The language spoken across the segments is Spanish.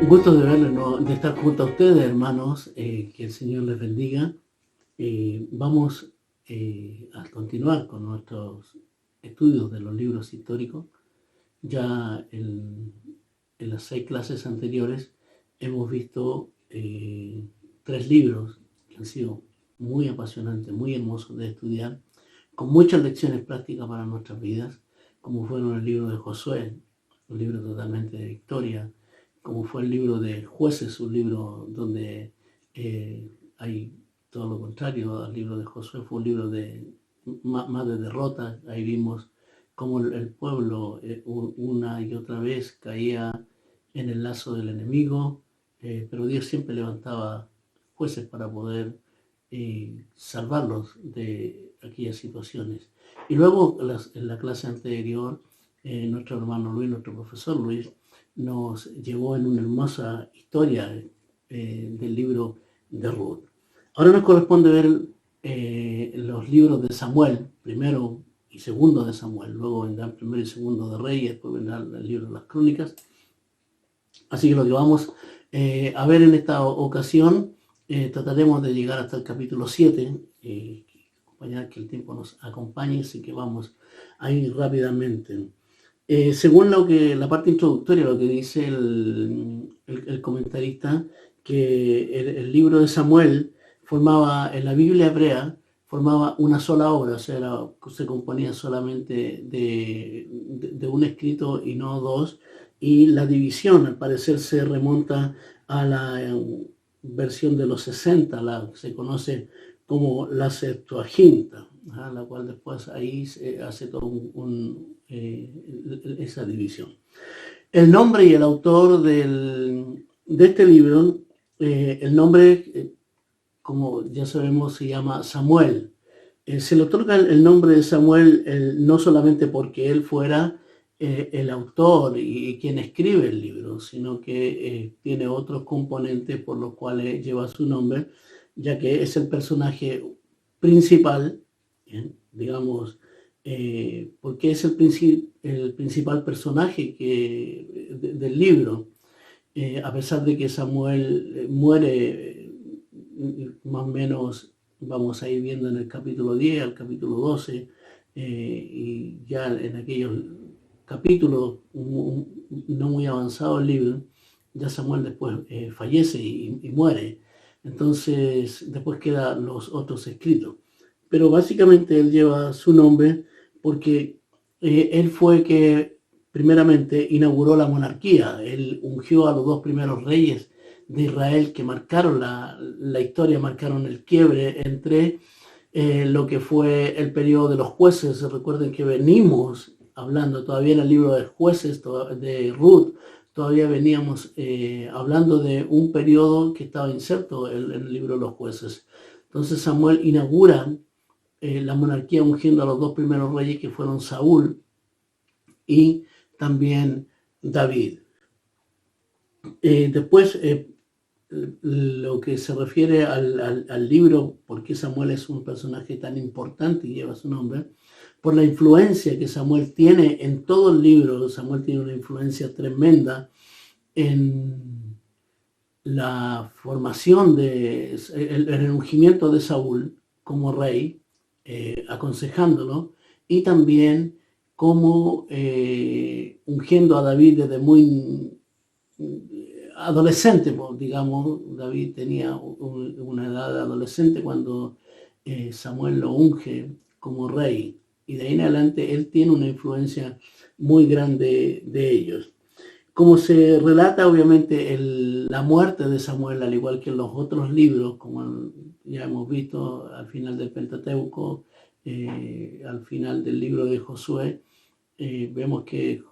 Un gusto de verles, ¿no? De estar junto a ustedes, hermanos. Que el Señor les bendiga. Vamos a continuar con nuestros estudios de los libros históricos. Ya en las 6 clases anteriores hemos visto 3 libros que han sido muy apasionantes, muy hermosos de estudiar, con muchas lecciones prácticas para nuestras vidas, como fueron el libro de Josué, un libro totalmente de victoria, como fue el libro de Jueces, un libro donde hay todo lo contrario al libro de Josué, fue un libro de más de derrota. Ahí vimos cómo el pueblo una y otra vez caía en el lazo del enemigo, pero Dios siempre levantaba jueces para poder salvarlos de aquellas situaciones. Y luego en la clase anterior, nuestro hermano Luis, nuestro profesor Luis, nos llevó en una hermosa historia del libro de Ruth. Ahora nos corresponde ver los libros de Samuel, primero y segundo de Samuel, luego vendrán primero y segundo de Reyes, después vendrá el libro de las Crónicas. Así que lo que vamos a ver en esta ocasión, trataremos de llegar hasta el capítulo 7, acompañar que el tiempo nos acompañe, así que vamos a ir rápidamente. Según la parte introductoria, lo que dice el comentarista, que el libro de Samuel formaba, en la Biblia hebrea, formaba una sola obra, o sea, se componía solamente de un escrito y no dos, y la división al parecer se remonta a la versión de los 60, se conoce como la Septuaginta, la cual después ahí se hace todo esa división. El nombre y el autor de este libro, el nombre, como ya sabemos, se llama Samuel. Se le otorga el nombre de Samuel no solamente porque él fuera el autor y quien escribe el libro, sino que tiene otros componentes por los cuales lleva su nombre, ya que es el personaje principal, digamos, porque es el principal personaje del libro. A pesar de que Samuel muere, más o menos vamos a ir viendo en el capítulo 10 al capítulo 12, y ya en aquellos capítulos no muy avanzado el libro, ya Samuel después fallece y muere. Entonces después quedan los otros escritos. Pero básicamente él lleva su nombre porque él fue que primeramente inauguró la monarquía. Él ungió a los 2 primeros reyes de Israel que marcaron la historia, marcaron el quiebre entre lo que fue el periodo de los jueces. Recuerden que venimos hablando todavía en el libro de Jueces, de Ruth, todavía veníamos hablando de un periodo que estaba inserto en el libro de los Jueces. Entonces Samuel inaugura la monarquía ungiendo a los 2 primeros reyes, que fueron Saúl y también David. Después, lo que se refiere al libro, por qué Samuel es un personaje tan importante y lleva su nombre, por la influencia que Samuel tiene en todo el libro. Samuel tiene una influencia tremenda en la formación el ungimiento de Saúl como rey, aconsejándolo, y también como ungiendo a David desde muy adolescente, digamos. David tenía una edad de adolescente cuando Samuel lo unge como rey, y de ahí en adelante él tiene una influencia muy grande de ellos. Como se relata obviamente la muerte de Samuel, al igual que en los otros libros, como ya hemos visto al final del Pentateuco, al final del libro de Josué, vemos que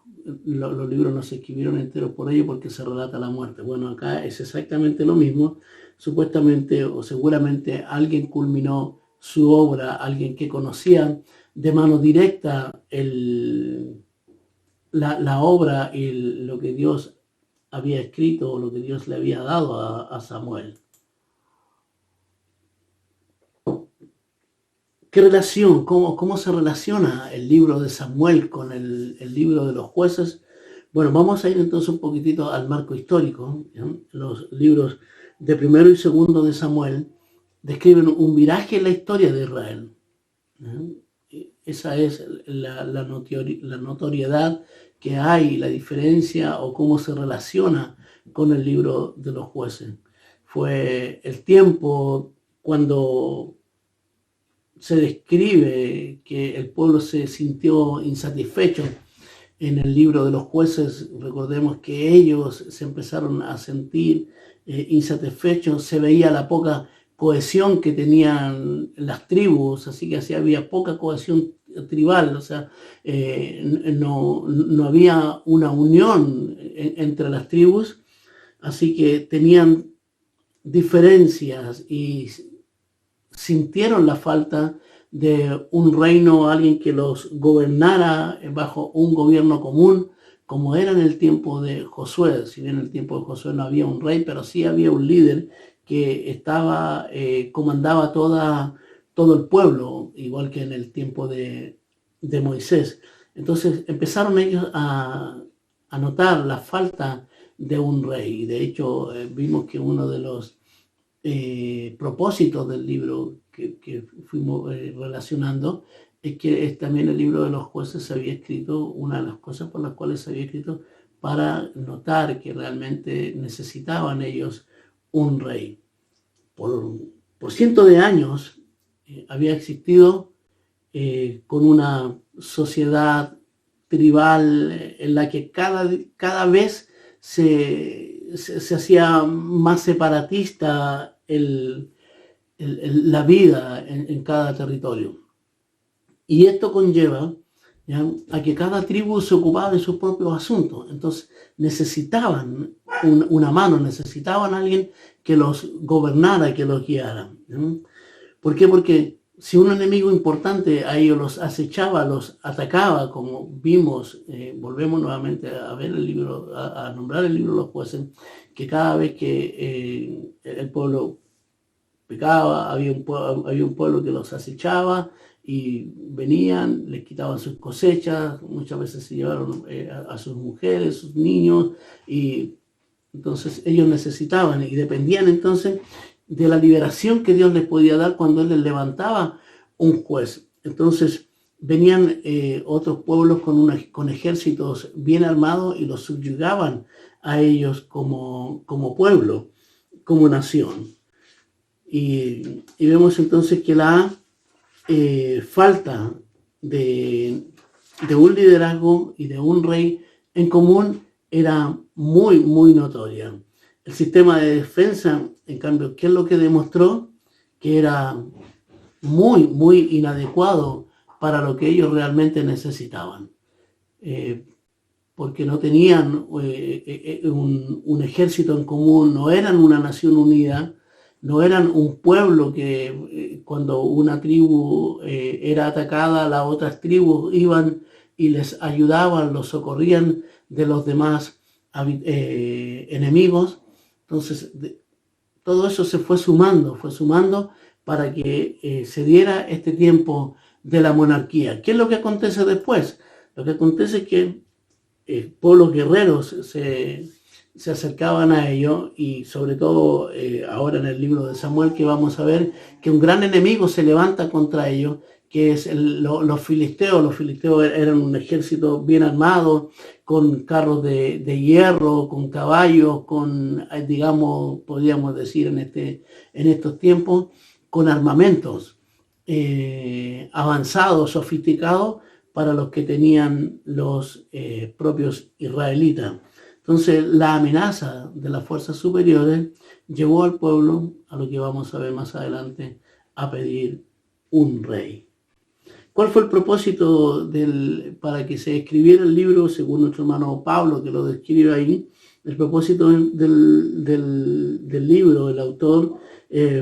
los libros no se escribieron enteros por ello porque se relata la muerte. Bueno, acá es exactamente lo mismo. Supuestamente o seguramente alguien culminó su obra, alguien que conocía de mano directa la obra y lo que Dios había escrito o lo que Dios le había dado a Samuel. ¿Qué relación? ¿Cómo se relaciona el libro de Samuel con el libro de los Jueces? Bueno, vamos a ir entonces un poquitito al marco histórico, ¿ya? Los libros de primero y segundo de Samuel describen un viraje en la historia de Israel, ¿ya? Esa es la notoriedad que hay, la diferencia o cómo se relaciona con el libro de los jueces. Fue el tiempo cuando se describe que el pueblo se sintió insatisfecho. En el libro de los jueces, recordemos que ellos se empezaron a sentir insatisfechos, se veía la poca cohesión que tenían las tribus, así que así había poca cohesión tribal, o sea, no había una unión entre las tribus, así que tenían diferencias y sintieron la falta de un reino, alguien que los gobernara bajo un gobierno común, como era en el tiempo de Josué. Si bien en el tiempo de Josué no había un rey, pero sí había un líder que comandaba todo el pueblo, igual que en el tiempo de Moisés. Entonces empezaron ellos a notar la falta de un rey. De hecho, vimos que uno de los propósitos del libro que fuimos relacionando es que también el libro de los jueces se había escrito, una de las cosas por las cuales se había escrito, para notar que realmente necesitaban ellos un rey. Por cientos de años había existido con una sociedad tribal en la que cada vez se hacía más separatista la vida en cada territorio. Y esto conlleva, ¿ya?, a que cada tribu se ocupaba de sus propios asuntos. Entonces necesitaban una mano, necesitaban a alguien que los gobernara, que los guiara, ¿no? ¿Por qué? Porque si un enemigo importante a ellos los acechaba, los atacaba, como vimos, volvemos nuevamente a ver el libro, a nombrar el libro de los jueces, que cada vez que el pueblo pecaba, había un pueblo que los acechaba y venían, les quitaban sus cosechas, muchas veces se llevaron a sus mujeres, sus niños, y entonces ellos necesitaban y dependían entonces de la liberación que Dios les podía dar cuando Él les levantaba un juez. Entonces venían otros pueblos con ejércitos bien armados y los subyugaban a ellos como pueblo, como nación. Y vemos entonces que la falta de un liderazgo y de un rey en común era muy, muy notoria. El sistema de defensa, en cambio, ¿qué es lo que demostró? Que era muy, muy inadecuado para lo que ellos realmente necesitaban. Porque no tenían un ejército en común, no eran una nación unida, no eran un pueblo que cuando una tribu era atacada, las otras tribus iban y les ayudaban, los socorrían de los demás enemigos. Entonces, todo eso se fue sumando para que se diera este tiempo de la monarquía. ¿Qué es lo que acontece después? Lo que acontece es que pueblos guerreros se acercaban a ellos y sobre todo ahora en el libro de Samuel que vamos a ver que un gran enemigo se levanta contra ellos, que es los filisteos. Los filisteos eran un ejército bien armado, con carros de hierro, con caballos, con, digamos, podríamos decir en estos tiempos, con armamentos avanzados, sofisticados, para los que tenían los propios israelitas. Entonces, la amenaza de las fuerzas superiores llevó al pueblo, a lo que vamos a ver más adelante, a pedir un rey. ¿Cuál fue el propósito para que se escribiera el libro, según nuestro hermano Pablo, que lo describe ahí? El propósito del libro, el autor,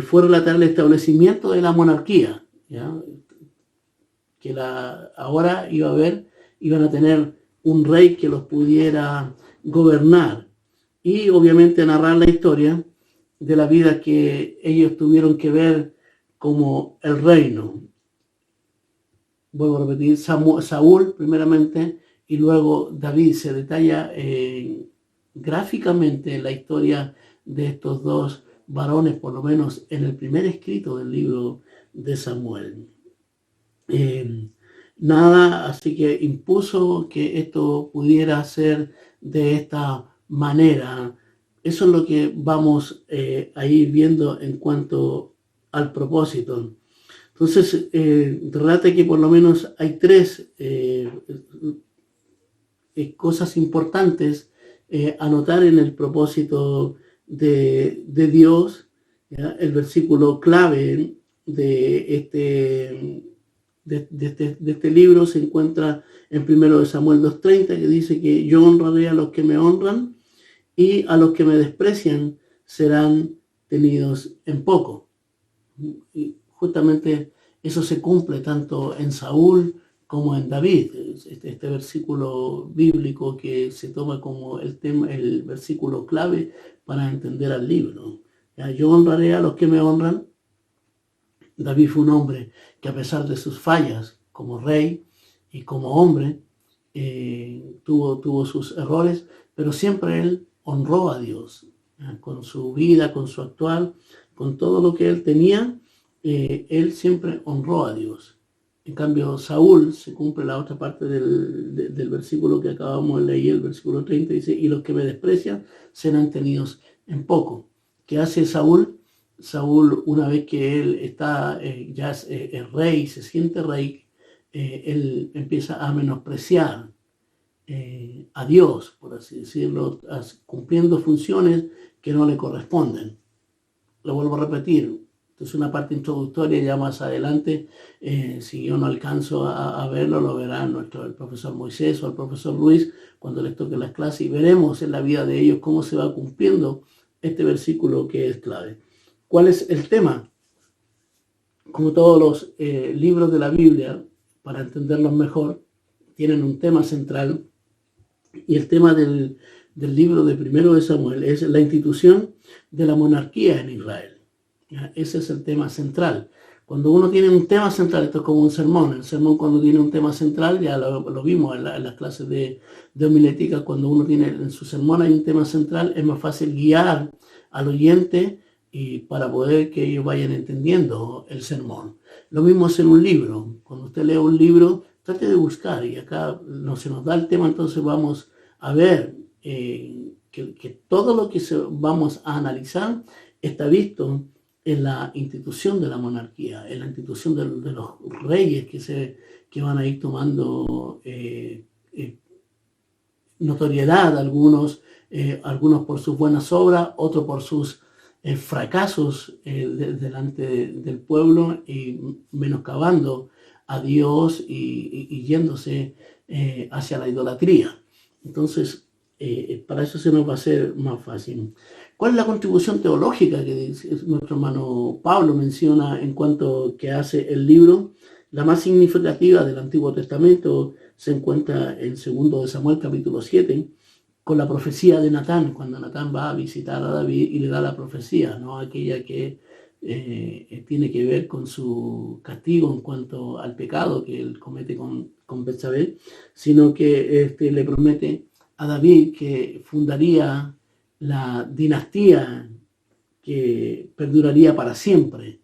fue relatar el establecimiento de la monarquía, ¿ya? Que ahora iban a tener un rey que los pudiera gobernar y obviamente narrar la historia de la vida que ellos tuvieron que ver como el reino. Vuelvo a repetir, Saúl primeramente y luego David se detalla gráficamente la historia de estos dos varones, por lo menos en el primer escrito del libro de Samuel. Nada, así que impuso que esto pudiera ser de esta manera. Eso es lo que vamos a ir viendo en cuanto al propósito. Entonces, relata que por lo menos hay tres cosas importantes a notar en el propósito de Dios. ¿Ya? El versículo clave de este libro se encuentra en 1 Samuel 2:30, que dice que yo honraré a los que me honran y a los que me desprecian serán tenidos en poco. Y justamente eso se cumple tanto en Saúl como en David. Este versículo bíblico que se toma como el versículo clave para entender al libro. ¿Ya? Yo honraré a los que me honran. David fue un hombre que, a pesar de sus fallas como rey y como hombre, tuvo sus errores, pero siempre él honró a Dios, con su vida, con su actual, con todo lo que él tenía. Él siempre honró a Dios. En cambio, Saúl, se cumple la otra parte del versículo que acabamos de leer, el versículo 30, dice, y los que me desprecian serán tenidos en poco. ¿Qué hace Saúl? Saúl, una vez que él está, ya es rey, se siente rey, él empieza a menospreciar a Dios, por así decirlo, cumpliendo funciones que no le corresponden. Lo vuelvo a repetir, esto es una parte introductoria, ya más adelante, si yo no alcanzo a verlo, lo verá el profesor Moisés o el profesor Luis cuando les toque las clases, y veremos en la vida de ellos cómo se va cumpliendo este versículo que es clave. ¿Cuál es el tema? Como todos los libros de la Biblia, para entenderlos mejor, tienen un tema central, y el tema del libro de 1 de Samuel es la institución de la monarquía en Israel. ¿Ya? Ese es el tema central. Cuando uno tiene un tema central, esto es como un sermón. El sermón, cuando tiene un tema central, ya lo vimos en las clases de homilética, cuando uno tiene en su sermón hay un tema central, es más fácil guiar al oyente y para poder que ellos vayan entendiendo el sermón. Lo mismo es en un libro. Cuando usted lee un libro, trate de buscar, y acá no se nos da el tema, entonces vamos a ver que todo lo que vamos a analizar está visto en la institución de la monarquía, en la institución de los reyes que van a ir tomando notoriedad, algunos por sus buenas obras, otros por sus fracasos delante del pueblo, y menoscabando a Dios y yéndose hacia la idolatría. Entonces, para eso se nos va a hacer más fácil. ¿Cuál es la contribución teológica que nuestro hermano Pablo menciona en cuanto que hace el libro? La más significativa del Antiguo Testamento se encuentra en 2 de Samuel capítulo 7, con la profecía de Natán, cuando Natán va a visitar a David y le da la profecía, no aquella que tiene que ver con su castigo en cuanto al pecado que él comete con Betsabé, sino que le promete a David que fundaría la dinastía que perduraría para siempre,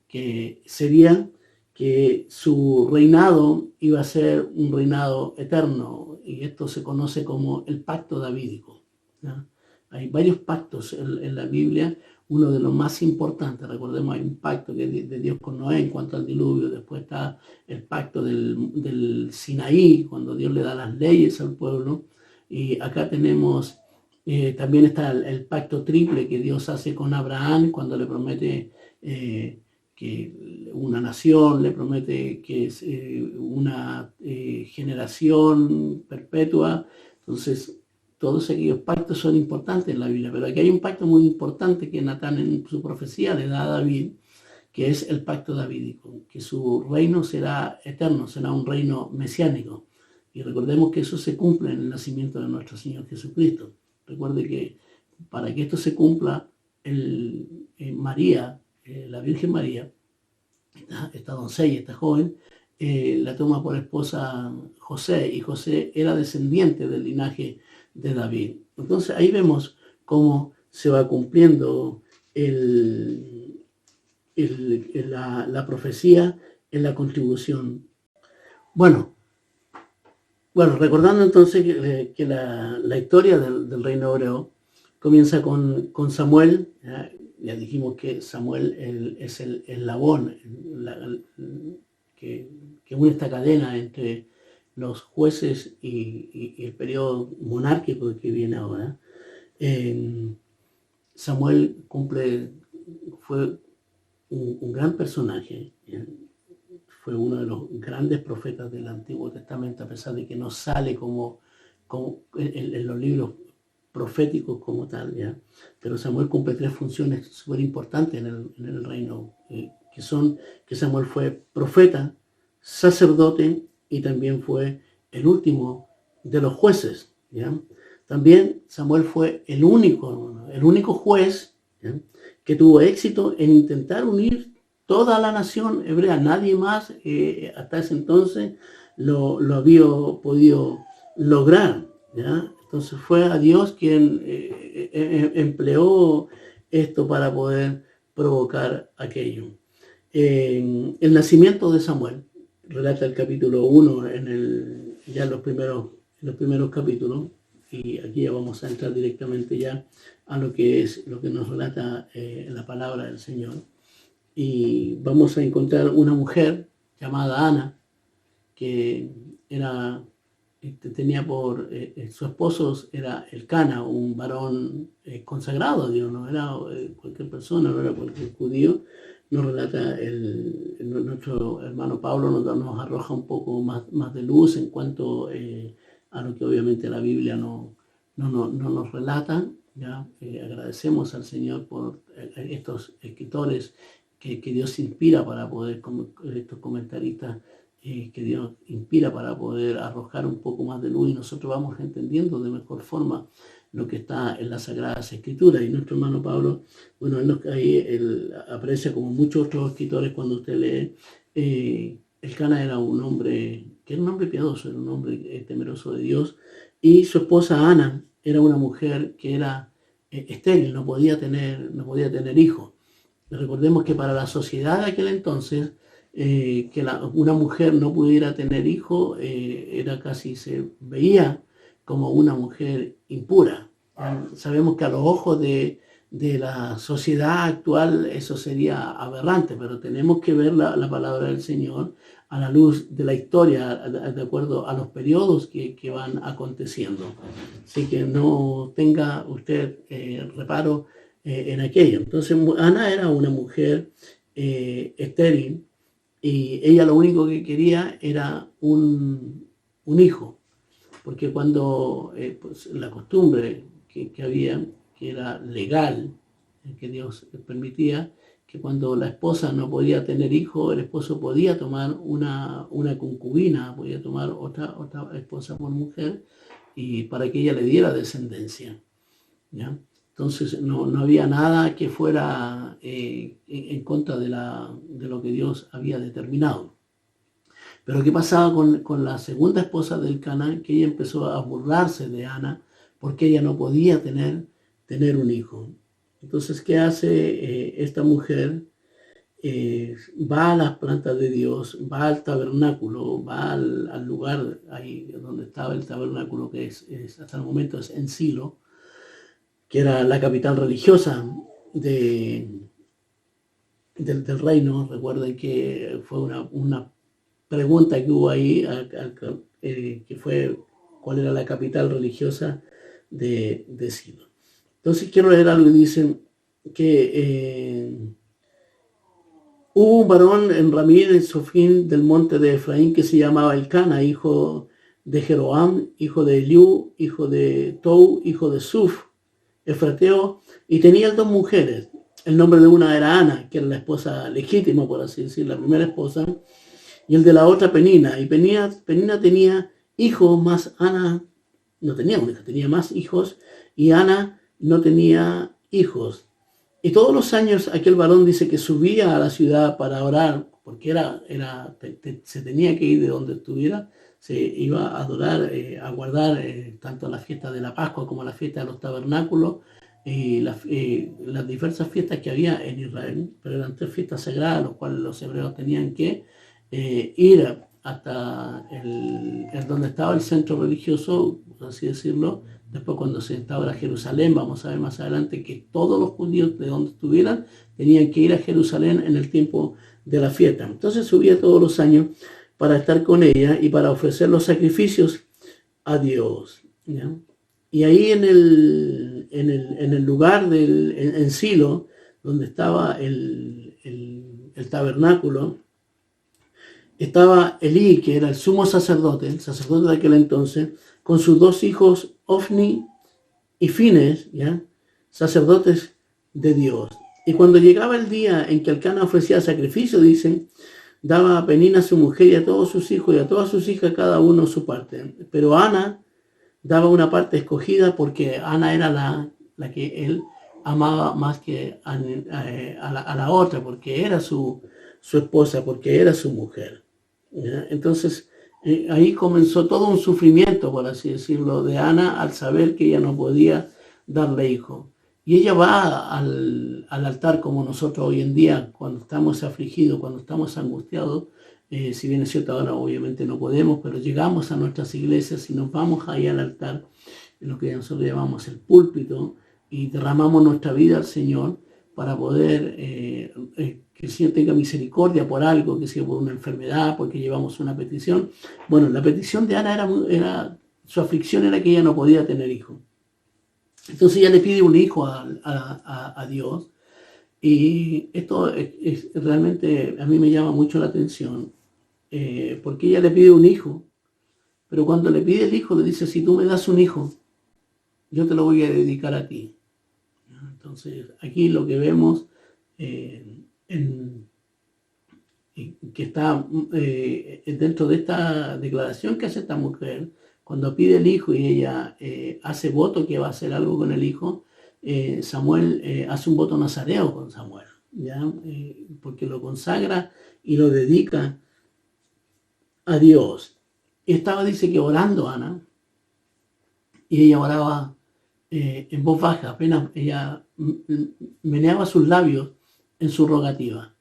que sería que su reinado iba a ser un reinado eterno, y esto se conoce como el pacto davídico. ¿Ya? Hay varios pactos en la Biblia. Uno de los más importantes, recordemos, hay un pacto de Dios con Noé en cuanto al diluvio. Después está el pacto del Sinaí, cuando Dios le da las leyes al pueblo. Y acá tenemos, también está el pacto triple que Dios hace con Abraham cuando le promete que una nación, le promete que es una generación perpetua. Entonces, todos aquellos pactos son importantes en la Biblia, pero aquí hay un pacto muy importante que Natán en su profecía le da a David, que es el pacto davídico, que su reino será eterno, será un reino mesiánico. Y recordemos que eso se cumple en el nacimiento de nuestro Señor Jesucristo. Recuerde que para que esto se cumpla, María, la Virgen María, esta doncella, esta joven, la toma por esposa José, y José era descendiente del linaje de David. Entonces ahí vemos cómo se va cumpliendo la profecía en la contribución. Bueno, recordando entonces que la historia del reino hebreo comienza con Samuel. Ya dijimos que Samuel es el eslabón que une esta cadena entre los jueces y el periodo monárquico que viene ahora. Samuel fue un gran personaje, fue uno de los grandes profetas del Antiguo Testamento, a pesar de que no sale como en los libros proféticos como tal, ¿ya? Pero Samuel cumple 3 funciones súper importantes en el reino, que Samuel fue profeta, sacerdote y también fue el último de los jueces, ¿ya? También Samuel fue el único juez, ¿ya?, que tuvo éxito en intentar unir toda la nación hebrea. Nadie más hasta ese entonces lo había podido lograr, ¿ya? Entonces fue a Dios quien empleó esto para poder provocar aquello. El nacimiento de Samuel relata el capítulo 1 ya en los primeros capítulos, y aquí ya vamos a entrar directamente ya a lo que nos relata la palabra del Señor. Y vamos a encontrar una mujer llamada Ana, que tenía su esposo era Elcana, un varón consagrado a Dios, no era cualquier persona, no era cualquier judío. Nos relata nuestro hermano Pablo, nos arroja un poco más de luz en cuanto a lo que obviamente la Biblia no nos relata, ¿ya? Agradecemos al Señor por estos escritores que Dios inspira para poder, estos comentaristas que Dios inspira para poder arrojar un poco más de luz, y nosotros vamos entendiendo de mejor forma lo que está en las Sagradas Escrituras. Y nuestro hermano Pablo, bueno, él aparece como muchos otros escritores cuando usted lee. Elcana era un hombre piadoso, era un hombre temeroso de Dios, y su esposa Ana era una mujer que era estéril, no podía tener hijos. Recordemos que para la sociedad de aquel entonces, que una mujer no pudiera tener hijos era casi, se veía como una mujer impura. Sabemos que a los ojos de la sociedad actual eso sería aberrante, pero tenemos que ver la palabra del Señor a la luz de la historia, de acuerdo a los periodos que van aconteciendo. Así que no tenga usted reparo en aquello. Entonces Ana era una mujer estéril, y ella lo único que quería era un hijo, porque cuando pues, la costumbre que había, que era legal, que Dios permitía, que cuando la esposa no podía tener hijo, el esposo podía tomar una concubina, podía tomar otra esposa por mujer, y para que ella le diera descendencia, ¿ya? Entonces no había nada que fuera en contra de lo que Dios había determinado. Pero ¿qué pasaba con la segunda esposa del Elcana? Que ella empezó a burlarse de Ana porque ella no podía tener un hijo. Entonces, ¿qué hace esta mujer? Va a las plantas de Dios, va al tabernáculo, va al lugar ahí donde estaba el tabernáculo, que es hasta el momento es en Silo, que era la capital religiosa del reino. Recuerden que fue una pregunta que hubo ahí, que fue cuál era la capital religiosa de Silo. Entonces quiero leer algo, y dicen que hubo un varón en Ramín, en Sofín, del monte de Efraín, que se llamaba Elcana, hijo de Jeroam, hijo de Eliú, hijo de Tou, hijo de Suf, efrateo, y tenía 2 mujeres. El nombre de una era Ana, que era la esposa legítima, por así decir, la primera esposa, y el de la otra Penina. Y Penina tenía hijos, más Ana no tenía un hijo, tenía más hijos, y Ana no tenía hijos. Y todos los años aquel varón dice que subía a la ciudad para orar porque se tenía que ir de donde estuviera, se iba a adorar, a guardar tanto la fiesta de la Pascua como la fiesta de los tabernáculos y las diversas fiestas que había en Israel, pero eran 3 fiestas sagradas, los cuales los hebreos tenían que ir hasta donde estaba el centro religioso, por así decirlo. Después, cuando se instaura Jerusalén, vamos a ver más adelante que todos los judíos de donde estuvieran tenían que ir a Jerusalén en el tiempo de la fiesta. Entonces subía todos los años para estar con ella y para ofrecer los sacrificios a Dios, ¿ya? Y ahí en el lugar en Silo, donde estaba el tabernáculo, estaba Elí, que era el sumo sacerdote, el sacerdote de aquel entonces, con sus 2 hijos, Ofni y Fines, ¿ya? Sacerdotes de Dios. Y cuando llegaba el día en que Elcana ofrecía sacrificio, dicen, daba a Penina a su mujer y a todos sus hijos y a todas sus hijas, cada uno su parte. Pero Ana daba una parte escogida porque Ana era la que él amaba más que a la otra, porque era su esposa, porque era su mujer, ¿ya? Entonces, ahí comenzó todo un sufrimiento, por así decirlo, de Ana al saber que ella no podía darle hijo. Y ella va al altar como nosotros hoy en día, cuando estamos afligidos, cuando estamos angustiados. Si bien es cierto, ahora obviamente no podemos, pero llegamos a nuestras iglesias y nos vamos ahí al altar, en lo que nosotros llamamos el púlpito, y derramamos nuestra vida al Señor para poder que el Señor tenga misericordia por algo, que sea por una enfermedad, porque llevamos una petición. Bueno, la petición de Ana su aflicción era que ella no podía tener hijo. Entonces ella le pide un hijo a Dios, y esto realmente a mí me llama mucho la atención, porque ella le pide un hijo, pero cuando le pide el hijo le dice, si tú me das un hijo, yo te lo voy a dedicar a ti. Entonces aquí lo que vemos que está dentro de esta declaración que hace esta mujer, cuando pide el hijo y ella hace voto que va a hacer algo con el hijo, Samuel hace un voto nazareo con Samuel, ¿ya? Porque lo consagra y lo dedica a Dios. Y dice que orando Ana, y ella oraba en voz baja, apenas ella meneaba sus labios en su rogativa.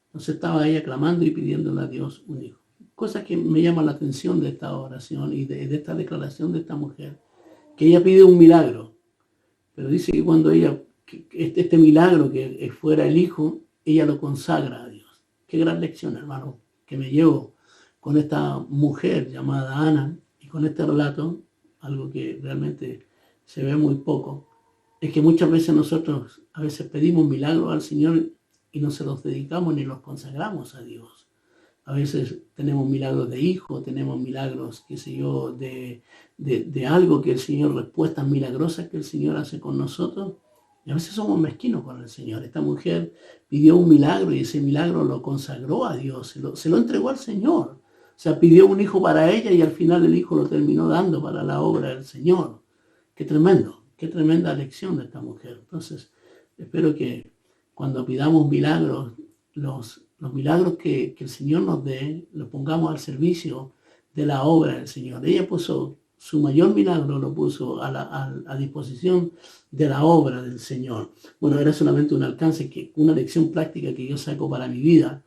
Entonces estaba ella clamando y pidiéndole a Dios un hijo. Cosa que me llama la atención de esta oración y de esta declaración de esta mujer, que ella pide un milagro, pero dice que cuando ella, este milagro que fuera el hijo, ella lo consagra a Dios. Qué gran lección, hermano, que me llevo con esta mujer llamada Ana y con este relato, algo que realmente se ve muy poco, es que muchas veces nosotros a veces pedimos milagros al Señor y no se los dedicamos ni los consagramos a Dios. A veces tenemos milagros de hijo, tenemos milagros, qué sé yo, de algo que el Señor, respuestas milagrosas que el Señor hace con nosotros, y a veces somos mezquinos con el Señor. Esta mujer pidió un milagro y ese milagro lo consagró a Dios, se lo entregó al Señor. O sea, pidió un hijo para ella y al final el hijo lo terminó dando para la obra del Señor. Qué tremendo, qué tremenda lección de esta mujer. Entonces, espero que cuando pidamos milagros, los milagros que el Señor nos dé, los pongamos al servicio de la obra del Señor. Ella puso su mayor milagro, lo puso a disposición de la obra del Señor. Bueno, era solamente un alcance, una lección práctica que yo saco para mi vida,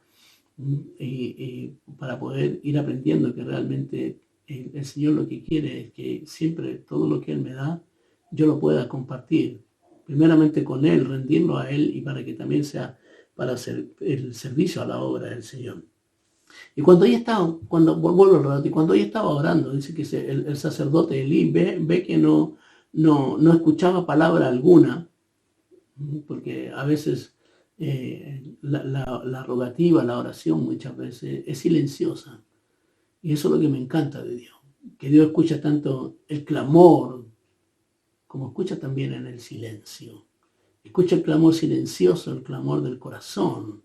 y para poder ir aprendiendo que realmente el Señor lo que quiere es que siempre todo lo que Él me da, yo lo pueda compartir, primeramente con Él, rendirlo a Él, y para que también sea para hacer el servicio a la obra del Señor. Y cuando ella estaba, cuando ella estaba orando, dice que el sacerdote Elí ve que no escuchaba palabra alguna, porque a veces la rogativa, la oración muchas veces es silenciosa. Y eso es lo que me encanta de Dios, que Dios escucha tanto el clamor como escucha también en el silencio. Escucha el clamor silencioso, el clamor del corazón,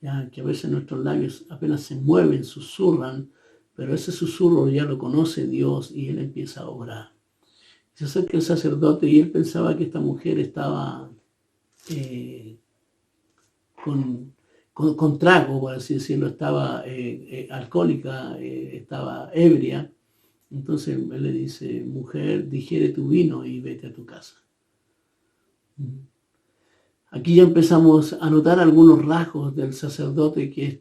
¿ya? Que a veces nuestros labios apenas se mueven, susurran, pero ese susurro ya lo conoce Dios y Él empieza a orar. Se acerca el sacerdote y él pensaba que esta mujer estaba con trago, por así decirlo, estaba alcohólica, estaba ebria. Entonces él le dice, mujer, digiere tu vino y vete a tu casa. Aquí ya empezamos a notar algunos rasgos del sacerdote que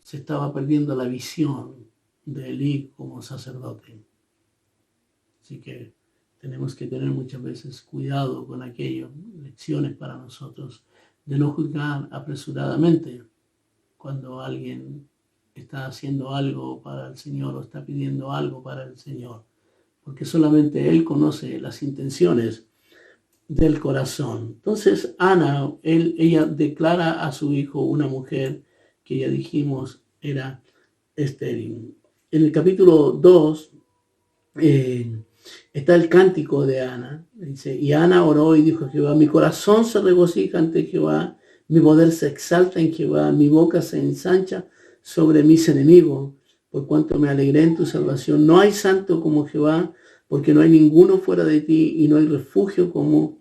se estaba perdiendo la visión de Elí como sacerdote. Así que tenemos que tener muchas veces cuidado con aquello, lecciones para nosotros, de no juzgar apresuradamente cuando alguien está haciendo algo para el Señor o está pidiendo algo para el Señor, porque solamente Él conoce las intenciones del corazón. Entonces Ana, ella declara a su hijo una mujer que ya dijimos era estéril. En el capítulo 2 está el cántico de Ana. Dice, y Ana oró y dijo a Jehová, mi corazón se regocija ante Jehová, mi poder se exalta en Jehová, mi boca se ensancha sobre mis enemigos, por cuanto me alegré en tu salvación. No hay santo como Jehová, porque no hay ninguno fuera de ti y no hay refugio como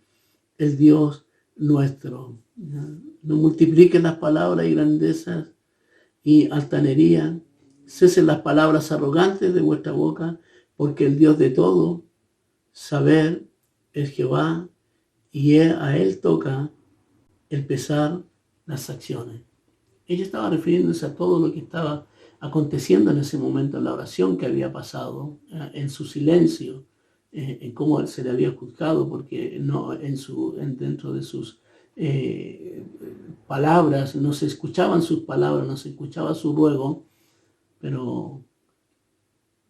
el Dios nuestro. No multipliquen las palabras y grandezas y altanería. Cesen las palabras arrogantes de vuestra boca, porque el Dios de todo saber es Jehová, y a Él toca el pesar las acciones. Ella estaba refiriéndose a todo lo que estaba aconteciendo en ese momento, en la oración que había pasado, en su silencio, en cómo se le había juzgado, porque no dentro de sus palabras, no se escuchaban sus palabras, no se escuchaba su ruego, pero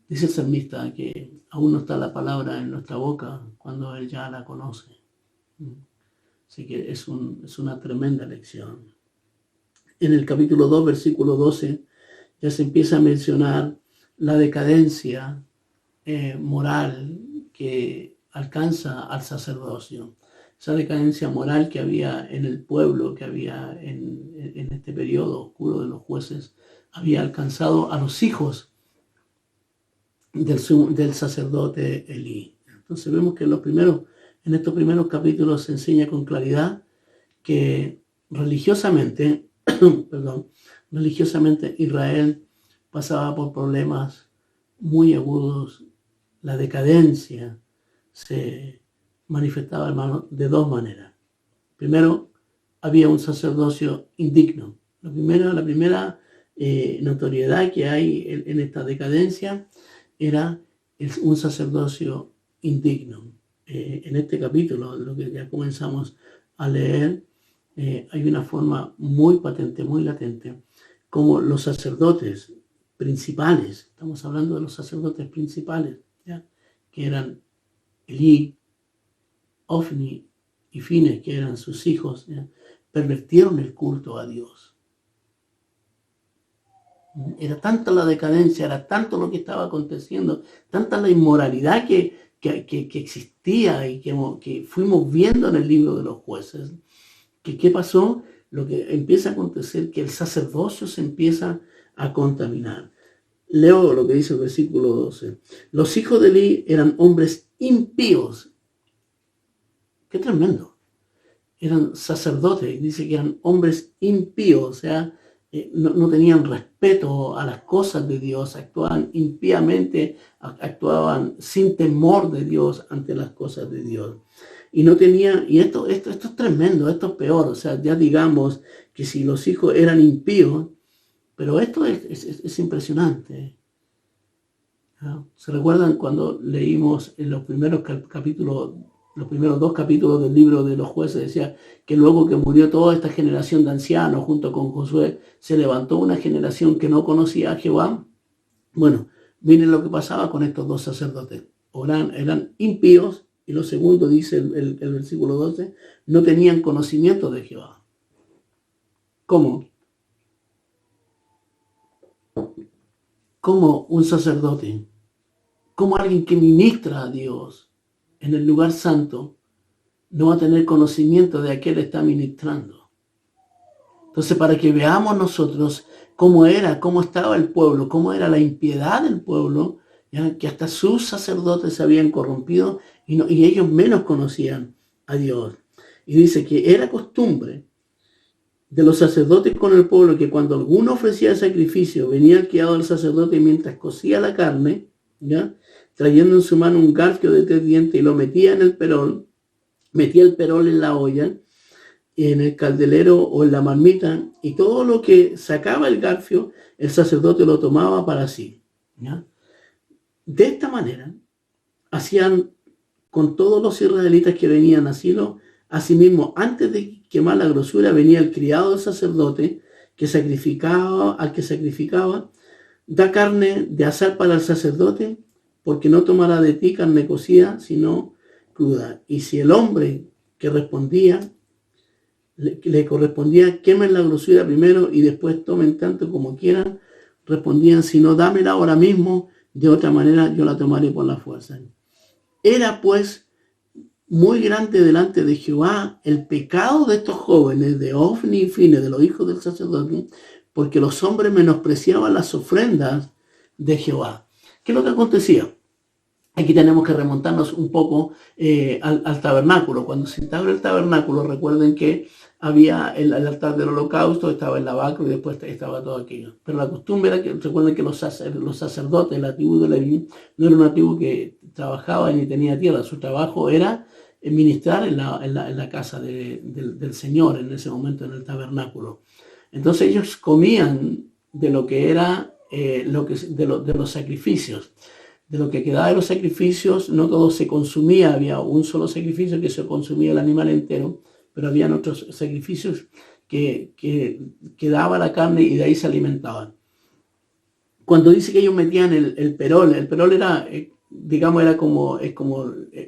dice el salmista que aún no está la palabra en nuestra boca cuando Él ya la conoce. Así que es una tremenda lección. En el capítulo 2, versículo 12, ya se empieza a mencionar la decadencia moral que alcanza al sacerdocio. Esa decadencia moral que había en el pueblo, que había en este periodo oscuro de los jueces, había alcanzado a los hijos del sacerdote Elí. Entonces vemos que en estos primeros capítulos se enseña con claridad que religiosamente Israel pasaba por problemas muy agudos. La decadencia se manifestaba, hermano, de dos maneras. Primero, había un sacerdocio indigno. La primera notoriedad que hay en esta decadencia era un sacerdocio indigno. En este capítulo, lo que ya comenzamos a leer, hay una forma muy patente, muy latente, como los sacerdotes principales, estamos hablando de los sacerdotes principales, ¿ya? Que eran Elí, Ofni y Fines, que eran sus hijos, ¿ya? Pervertieron el culto a Dios. Era tanta la decadencia, era tanto lo que estaba aconteciendo, tanta la inmoralidad que existía y que fuimos viendo en el libro de los jueces. ¿Qué pasó? Lo que empieza a acontecer, que el sacerdocio se empieza a contaminar. Leo lo que dice el versículo 12. Los hijos de Elí eran hombres impíos. ¡Qué tremendo! Eran sacerdotes, dice que eran hombres impíos, o sea, no tenían respeto a las cosas de Dios, actuaban impíamente, actuaban sin temor de Dios ante las cosas de Dios. Y no tenía, y esto es tremendo, esto es peor, o sea, ya digamos que si los hijos eran impíos, pero esto es impresionante. ¿No? ¿Se recuerdan cuando leímos en los primeros capítulos, los primeros 2 capítulos del libro de los jueces? Decía que luego que murió toda esta generación de ancianos junto con Josué, se levantó una generación que no conocía a Jehová. Bueno, miren lo que pasaba con estos 2 sacerdotes. Eran impíos. Y lo segundo, dice el versículo 12, no tenían conocimiento de Jehová. ¿Cómo? Como un sacerdote, como alguien que ministra a Dios en el lugar santo, no va a tener conocimiento de a qué le está ministrando. Entonces, para que veamos nosotros cómo estaba el pueblo, cómo era la impiedad del pueblo, ¿ya? Que hasta sus sacerdotes se habían corrompido y ellos menos conocían a Dios. Y dice que era costumbre de los sacerdotes con el pueblo, que cuando alguno ofrecía el sacrificio, venía el criado del sacerdote mientras cocía la carne, ¿ya?, trayendo en su mano un garfio de 3 dientes y lo metía en el perol, metía el perol en la olla, en el caldelero o en la marmita, y todo lo que sacaba el garfio, el sacerdote lo tomaba para sí, ¿ya? De esta manera, hacían con todos los israelitas que venían a Silo. Asimismo, antes de quemar la grosura, venía el criado del sacerdote que sacrificaba, al que sacrificaba, da carne de asar para el sacerdote, porque no tomará de ti carne cocida, sino cruda. Y si el hombre que respondía, le correspondía, quemen la grosura primero y después tomen tanto como quieran, respondían, si no, dámela ahora mismo, de otra manera yo la tomaré por la fuerza. Era pues muy grande delante de Jehová el pecado de estos jóvenes, de Ofni y Fine, de los hijos del sacerdote, porque los hombres menospreciaban las ofrendas de Jehová. ¿Qué es lo que acontecía? Aquí tenemos que remontarnos un poco al tabernáculo. Cuando se instauró el tabernáculo, recuerden que había el altar del holocausto, estaba el lavacro y después estaba todo aquello. Pero la costumbre era que, recuerden que los sacerdotes, la tribu de Leví, no era una tribu que trabajaba ni tenía tierra. Su trabajo era ministrar en la casa del Señor, en ese momento en el tabernáculo. Entonces ellos comían de lo que era de los sacrificios. De lo que quedaba de los sacrificios, no todo se consumía, había un solo sacrificio que se consumía el animal entero, pero habían otros sacrificios que daba la carne y de ahí se alimentaban. Cuando dice que ellos metían el perol era, digamos, era como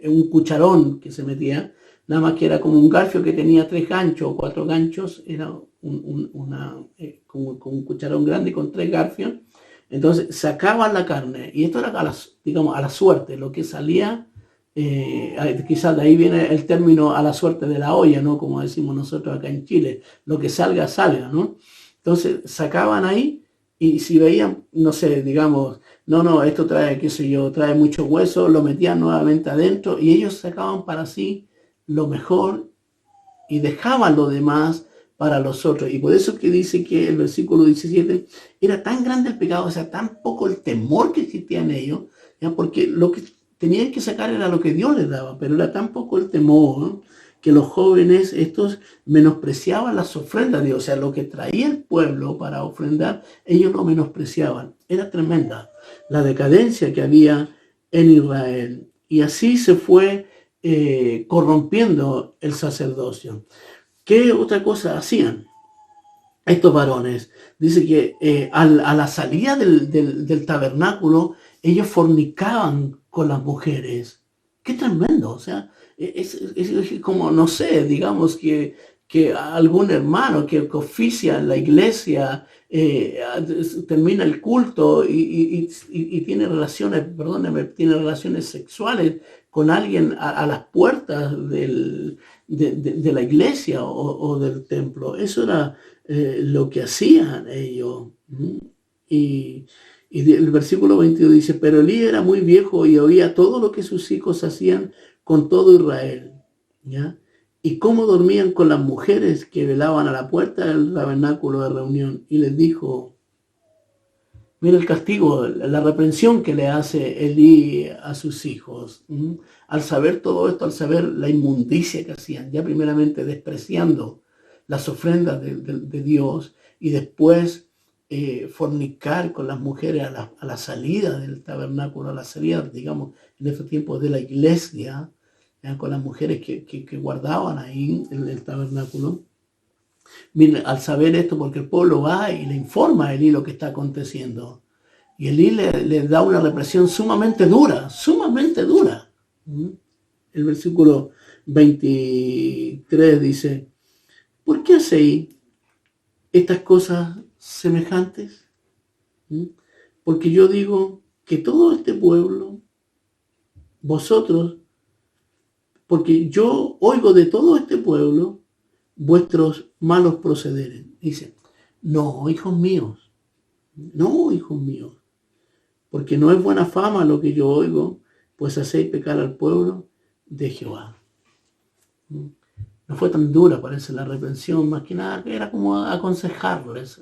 un cucharón que se metía, nada más que era como un garfio que tenía 3 ganchos o 4 ganchos, era como un cucharón grande con 3 garfios. Entonces sacaban la carne, y esto era a la suerte, lo que salía, quizás de ahí viene el término a la suerte de la olla, ¿no? Como decimos nosotros acá en Chile, lo que salga, salga, ¿no? Entonces sacaban ahí, y si veían, no sé, digamos, no, esto trae, qué sé yo, trae mucho hueso, lo metían nuevamente adentro, y ellos sacaban para sí lo mejor, y dejaban lo demás para los otros. Y por eso que dice que el versículo 17, era tan grande el pecado, o sea, tan poco el temor que existía en ellos, ¿ya? Porque lo que tenían que sacar era lo que Dios les daba, pero era tan poco el temor, ¿no?, que los jóvenes estos menospreciaban las ofrendas de Dios. O sea, lo que traía el pueblo para ofrendar, ellos lo menospreciaban. Era tremenda la decadencia que había en Israel. Y así se fue corrompiendo el sacerdocio. ¿Qué otra cosa hacían estos varones? Dice que a la salida del tabernáculo, ellos fornicaban con las mujeres. ¡Qué tremendo! O sea, es como, no sé, digamos que algún hermano que oficia en la iglesia, termina el culto y tiene relaciones, perdóneme, tiene relaciones sexuales con alguien a las puertas de la iglesia o del templo. Eso era lo que hacían ellos. Y el versículo 22 dice, pero Elí era muy viejo y oía todo lo que sus hijos hacían con todo Israel, ¿ya? Y cómo dormían con las mujeres que velaban a la puerta del tabernáculo de reunión. Y les dijo, mira el castigo, la reprensión que le hace Elí a sus hijos. Al saber todo esto, al saber la inmundicia que hacían, ya primeramente despreciando las ofrendas de Dios, y después fornicar con las mujeres a la salida del tabernáculo, a la salida, digamos, en estos tiempos de la iglesia, ¿ya?, con las mujeres que guardaban ahí el tabernáculo. Miren, al saber esto, porque el pueblo va y le informa a Elí lo que está aconteciendo, y Elí le da una represión sumamente dura, sumamente dura. El versículo 23 dice, ¿por qué hacéis estas cosas semejantes? Porque yo digo que todo este pueblo, vosotros, porque yo oigo de todo este pueblo vuestros malos procederes. Dice, no, hijos míos, porque no es buena fama lo que yo oigo, pues hacéis pecar al pueblo de Jehová. no fue tan dura, parece, la reprensión, más que nada era como aconsejarles,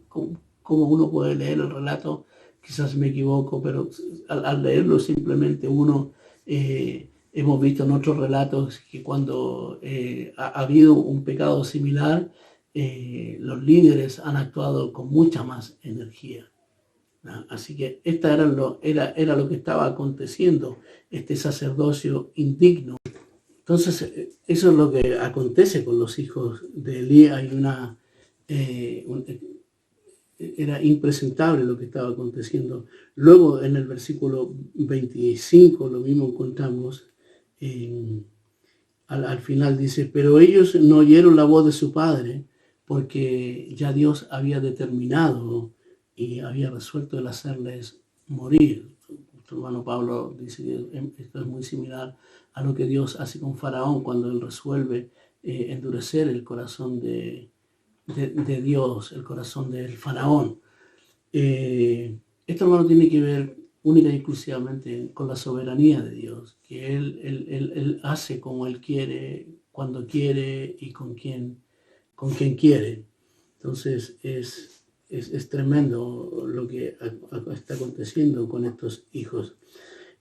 como uno puede leer el relato, quizás me equivoco, pero al leerlo simplemente uno, hemos visto en otros relatos que cuando ha habido un pecado similar, los líderes han actuado con mucha más energía. Así que esta era lo que estaba aconteciendo, este sacerdocio indigno. Entonces, eso es lo que acontece con los hijos de Elí. Era impresentable lo que estaba aconteciendo. Luego, en el versículo 25, lo mismo encontramos, al final dice, pero ellos no oyeron la voz de su padre, porque ya Dios había determinado y había resuelto el hacerles morir. Nuestro hermano Pablo dice que esto es muy similar a lo que Dios hace con Faraón cuando él resuelve endurecer el corazón de Dios, el corazón del Faraón. Esto, hermano, tiene que ver única y exclusivamente con la soberanía de Dios, que Él hace como Él quiere, cuando quiere y con quien quiere. Entonces es tremendo lo que está aconteciendo con estos hijos.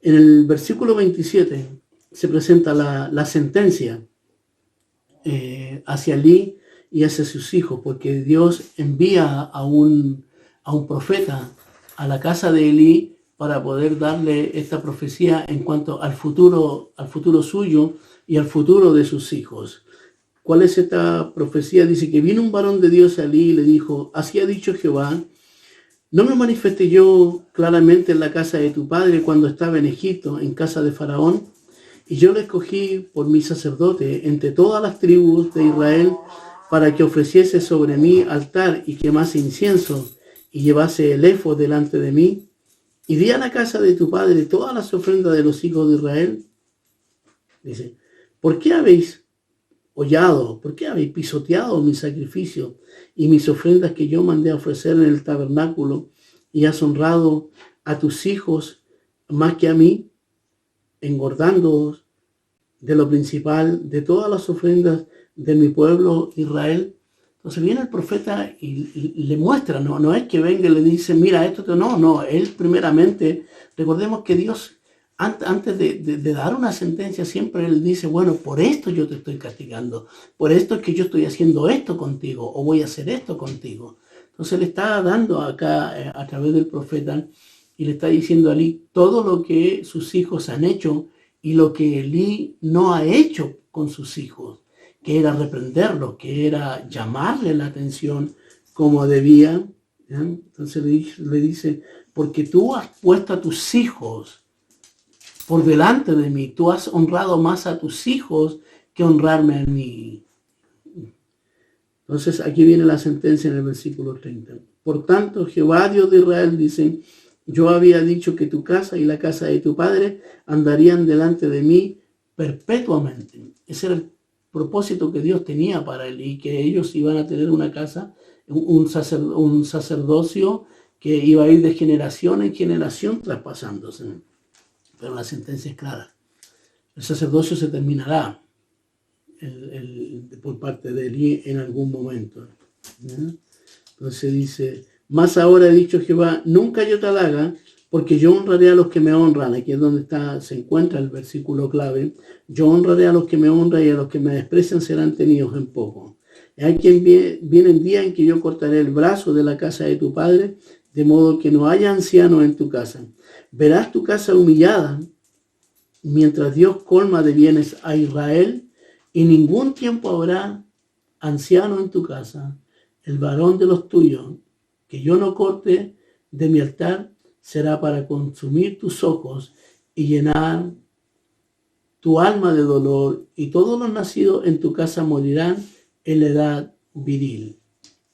En el versículo 27 se presenta la sentencia hacia Elí y hacia sus hijos, porque Dios envía a un profeta a la casa de Elí para poder darle esta profecía en cuanto al futuro suyo y al futuro de sus hijos. ¿Cuál es esta profecía? Dice que vino un varón de Dios a Elí y le dijo, así ha dicho Jehová, ¿no me manifesté yo claramente en la casa de tu padre cuando estaba en Egipto, en casa de Faraón? Y yo le escogí por mi sacerdote entre todas las tribus de Israel para que ofreciese sobre mí altar y quemase incienso y llevase el éfod delante de mí. Y di a la casa de tu padre todas las ofrendas de los hijos de Israel. Dice, ¿por qué habéis hollado? ¿Por qué habéis pisoteado mi sacrificio y mis ofrendas que yo mandé a ofrecer en el tabernáculo? Y has honrado a tus hijos más que a mí, engordándoos de lo principal de todas las ofrendas de mi pueblo Israel. Entonces viene el profeta y le muestra, no es que venga y le dice, mira, esto no, él primeramente, recordemos que Dios, antes de dar una sentencia, siempre él dice, bueno, por esto yo te estoy castigando, por esto es que yo estoy haciendo esto contigo, o voy a hacer esto contigo. Entonces le está dando acá, a través del profeta, y le está diciendo a Elí todo lo que sus hijos han hecho y lo que Elí no ha hecho con sus hijos, que era reprenderlos, que era llamarle la atención como debía. ¿Ya? Entonces le dice, porque tú has puesto a tus hijos por delante de mí, tú has honrado más a tus hijos que honrarme a mí. Entonces aquí viene la sentencia en el versículo 30. Por tanto, Jehová Dios de Israel dice, yo había dicho que tu casa y la casa de tu padre andarían delante de mí perpetuamente. Ese era el propósito que Dios tenía para él, y que ellos iban a tener una casa, un sacerdocio que iba a ir de generación en generación traspasándose. Pero la sentencia es clara. El sacerdocio se terminará por parte de Elí en algún momento. ¿Ya? Entonces dice, más ahora ha dicho Jehová, nunca yo te halaga, porque yo honraré a los que me honran. Aquí es donde se encuentra el versículo clave. Yo honraré a los que me honran y a los que me desprecian serán tenidos en poco. Hay quien viene el día en que yo cortaré el brazo de la casa de tu padre, de modo que no haya anciano en tu casa. Verás tu casa humillada, mientras Dios colma de bienes a Israel, y ningún tiempo habrá anciano en tu casa. El varón de los tuyos, que yo no corte de mi altar, será para consumir tus ojos y llenar tu alma de dolor, y todos los nacidos en tu casa morirán en la edad viril.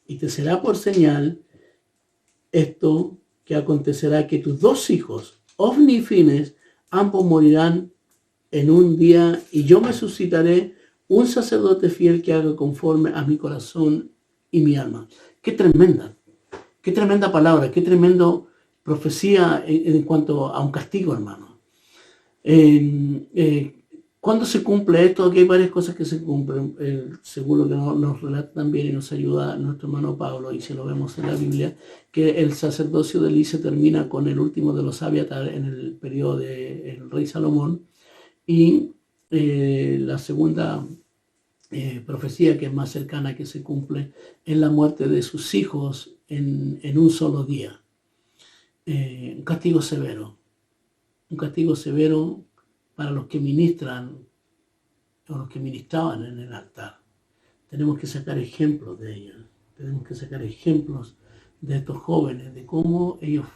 Y te será por señal esto que acontecerá, que tus dos hijos, Ofni y Fines, ambos morirán en un día, y yo me suscitaré un sacerdote fiel que haga conforme a mi corazón y mi alma. Qué tremenda palabra, qué tremendo profecía en cuanto a un castigo, hermano. ¿Cuándo se cumple esto? Aquí hay varias cosas que se cumplen, según lo que nos relata también y nos ayuda nuestro hermano Pablo, y si lo vemos en la Biblia, que el sacerdocio de Elí se termina con el último de los Abiatar en el periodo del rey Salomón, y la segunda profecía que es más cercana que se cumple es la muerte de sus hijos en un solo día. Un castigo severo para los que ministran o los que ministraban en el altar. Tenemos que sacar ejemplos de ellos, tenemos que sacar ejemplos de estos jóvenes, de cómo ellos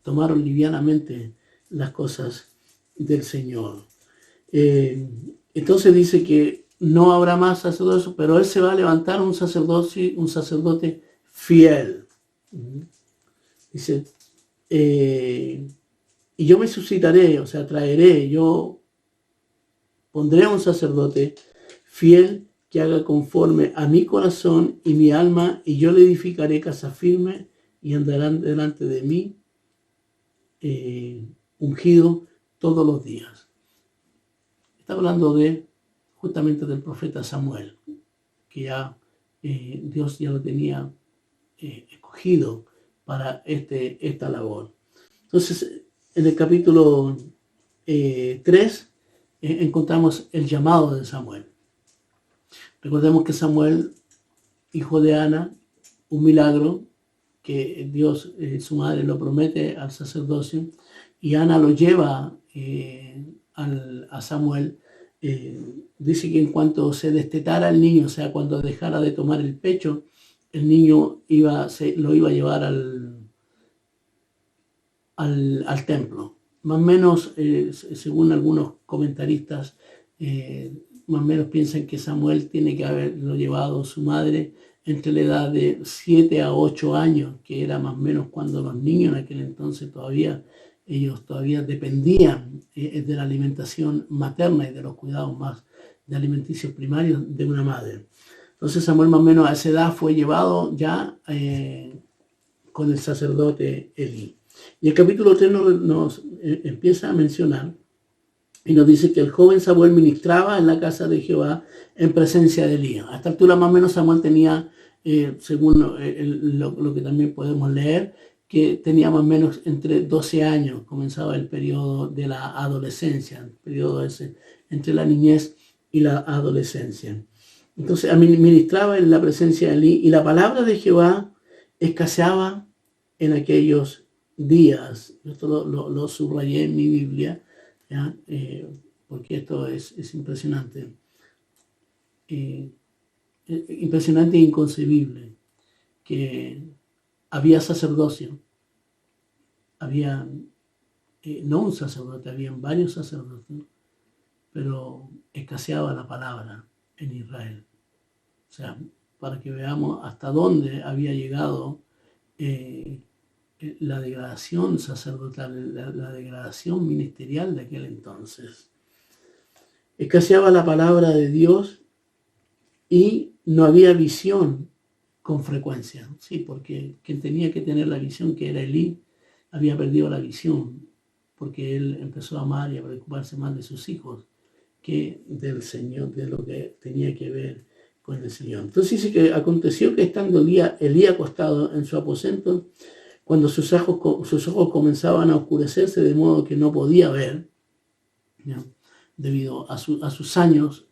tomaron livianamente las cosas del Señor. Entonces dice que no habrá más sacerdocio, pero él se va a levantar un sacerdote fiel. Dice, y yo me suscitaré, o sea, traeré, yo pondré a un sacerdote fiel que haga conforme a mi corazón y mi alma, y yo le edificaré casa firme y andarán delante de mí ungido todos los días. Está hablando justamente del profeta Samuel, que ya Dios ya lo tenía escogido para esta labor. Entonces, en el capítulo 3 encontramos el llamado de Samuel. Recordemos que Samuel, hijo de Ana, un milagro que Dios, su madre, lo promete al sacerdocio, y Ana lo lleva a Samuel. Dice que en cuanto se destetara el niño, o sea, cuando dejara de tomar el pecho, el niño lo iba a llevar al templo. Más o menos, según algunos comentaristas, más o menos piensan que Samuel tiene que haberlo llevado su madre entre la edad de 7 a 8 años, que era más o menos cuando los niños en aquel entonces ellos todavía dependían de la alimentación materna y de los cuidados más de alimenticios primarios de una madre. Entonces Samuel más o menos a esa edad fue llevado ya con el sacerdote Elí. Y el capítulo 3 nos empieza a mencionar y nos dice que el joven Samuel ministraba en la casa de Jehová en presencia de Elí. A esta altura más o menos Samuel tenía, según lo que también podemos leer, que tenía más o menos entre 12 años, comenzaba el periodo de la adolescencia, el periodo ese entre la niñez y la adolescencia. Entonces ministraba en la presencia de Elí, y la palabra de Jehová escaseaba en aquellos días. Esto lo subrayé en mi Biblia, ¿ya? Porque esto es impresionante. Impresionante e inconcebible que había sacerdocio, había no un sacerdote, habían varios sacerdotes, pero escaseaba la palabra en Israel. O sea, para que veamos hasta dónde había llegado la degradación sacerdotal, la degradación ministerial de aquel entonces. Escaseaba la palabra de Dios y no había visión con frecuencia. Sí, porque quien tenía que tener la visión, que era Elí, había perdido la visión, porque él empezó a amar y a preocuparse más de sus hijos que del Señor, de lo que tenía que ver con el Señor. Entonces dice que aconteció que estando Elí acostado en su aposento, cuando sus ojos comenzaban a oscurecerse de modo que no podía ver, ¿ya? Debido a sus años,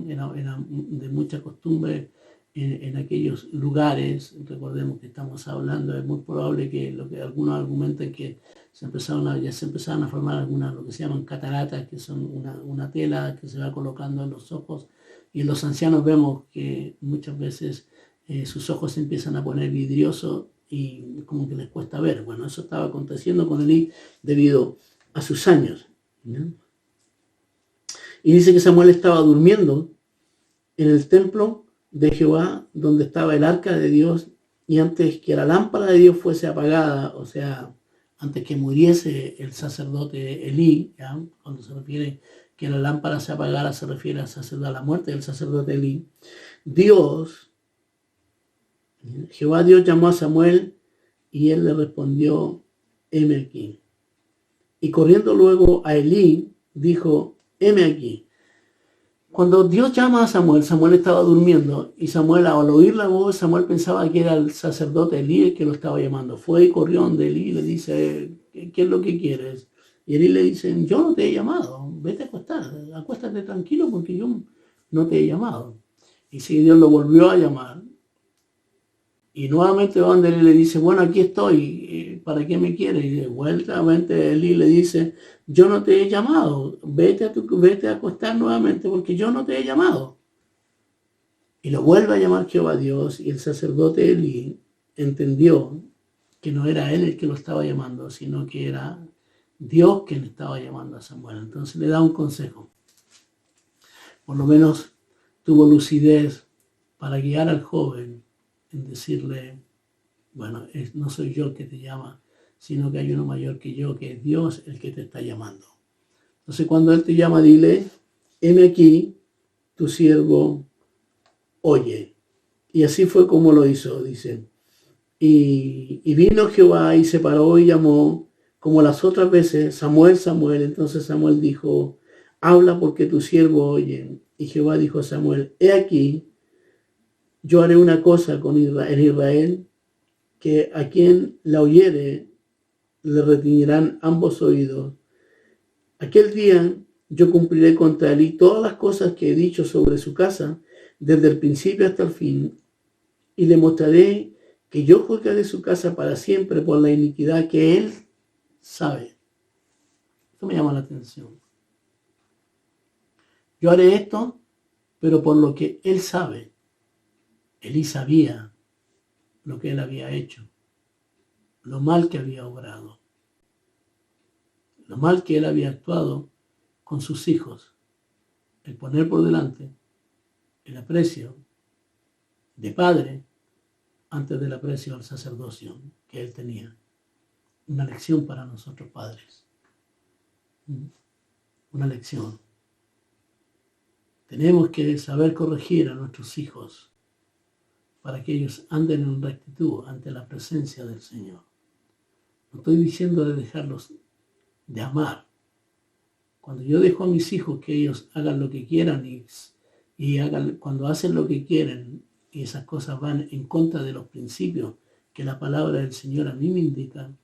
era de mucha costumbre en aquellos lugares. Recordemos que estamos hablando, es muy probable que lo que algunos argumentan que ya se empezaron a formar algunas, lo que se llaman cataratas, que son una tela que se va colocando en los ojos, y en los ancianos vemos que muchas veces sus ojos se empiezan a poner vidriosos y como que les cuesta ver. Bueno, eso estaba aconteciendo con Elí debido a sus años, ¿no? Y dice que Samuel estaba durmiendo en el templo de Jehová, donde estaba el arca de Dios, y antes que la lámpara de Dios fuese apagada, o sea, antes que muriese el sacerdote Elí, ¿ya? Cuando se refiere que la lámpara se apagara, se refiere a la muerte del sacerdote Elí. Jehová Dios llamó a Samuel, y él le respondió: heme aquí. Y corriendo luego a Elí, dijo: heme aquí. Cuando Dios llama a Samuel, Samuel estaba durmiendo y Samuel, al oír la voz, Samuel pensaba que era el sacerdote Elí el que lo estaba llamando. Fue y corrió donde Elí y le dice, ¿qué es lo que quieres? Y Elí le dice, yo no te he llamado, vete a acostar, acuéstate tranquilo porque yo no te he llamado. Y si Dios lo volvió a llamar, y nuevamente va donde Elí le dice, bueno, aquí estoy, ¿para qué me quieres? Y de vuelta Elí le dice, yo no te he llamado, vete a acostar nuevamente porque yo no te he llamado. Y lo vuelve a llamar Jehová Dios, y el sacerdote Elí entendió que no era él el que lo estaba llamando, sino que era Dios quien estaba llamando a Samuel. Entonces le da un consejo. Por lo menos tuvo lucidez para guiar al joven en decirle, bueno, no soy yo el que te llama, sino que hay uno mayor que yo, que es Dios el que te está llamando. Entonces cuando Él te llama, dile, heme aquí, tu siervo oye. Y así fue como lo hizo, dice. Y vino Jehová y se paró y llamó, como las otras veces, Samuel, Samuel. Entonces Samuel dijo, habla porque tu siervo oye. Y Jehová dijo a Samuel, he aquí, yo haré una cosa en Israel, que a quien la oyere le retiñirán ambos oídos. Aquel día yo cumpliré contra él y todas las cosas que he dicho sobre su casa, desde el principio hasta el fin, y le mostraré que yo juzgaré su casa para siempre por la iniquidad que él sabe. Esto me llama la atención. Yo haré esto, pero por lo que él sabe. Elí sabía lo que él había hecho, lo mal que había obrado, lo mal que él había actuado con sus hijos, el poner por delante el aprecio de padre antes del aprecio al sacerdocio que él tenía. Una lección para nosotros padres. Una lección. Tenemos que saber corregir a nuestros hijos para que ellos anden en rectitud ante la presencia del Señor. No estoy diciendo de dejarlos de amar. Cuando yo dejo a mis hijos que ellos hagan lo que quieran y hagan, cuando hacen lo que quieren y esas cosas van en contra de los principios que la palabra del Señor a mí me indica,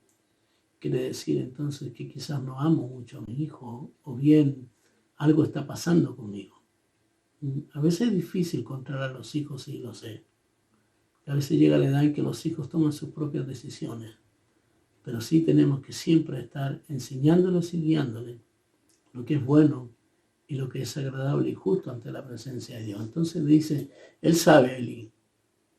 quiere decir entonces que quizás no amo mucho a mi hijo o bien algo está pasando conmigo. A veces es difícil controlar a los hijos, sí, lo sé. A veces llega la edad en que los hijos toman sus propias decisiones, pero sí tenemos que siempre estar enseñándoles y guiándoles lo que es bueno y lo que es agradable y justo ante la presencia de Dios. Entonces dice, Él sabe, Elí,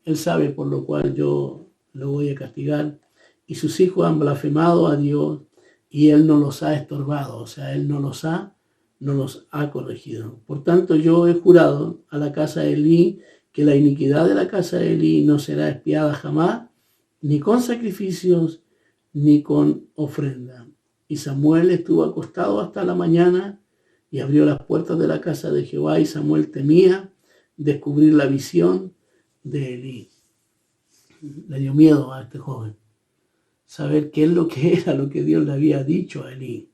Él sabe por lo cual yo lo voy a castigar, y sus hijos han blasfemado a Dios y Él no los ha estorbado, o sea, Él no los ha corregido. Por tanto, yo he jurado a la casa de Elí que la iniquidad de la casa de Elí no será expiada jamás, ni con sacrificios, ni con ofrenda. Y Samuel estuvo acostado hasta la mañana y abrió las puertas de la casa de Jehová, y Samuel temía descubrir la visión de Elí. Le dio miedo a este joven saber qué es lo que era lo que Dios le había dicho a Elí.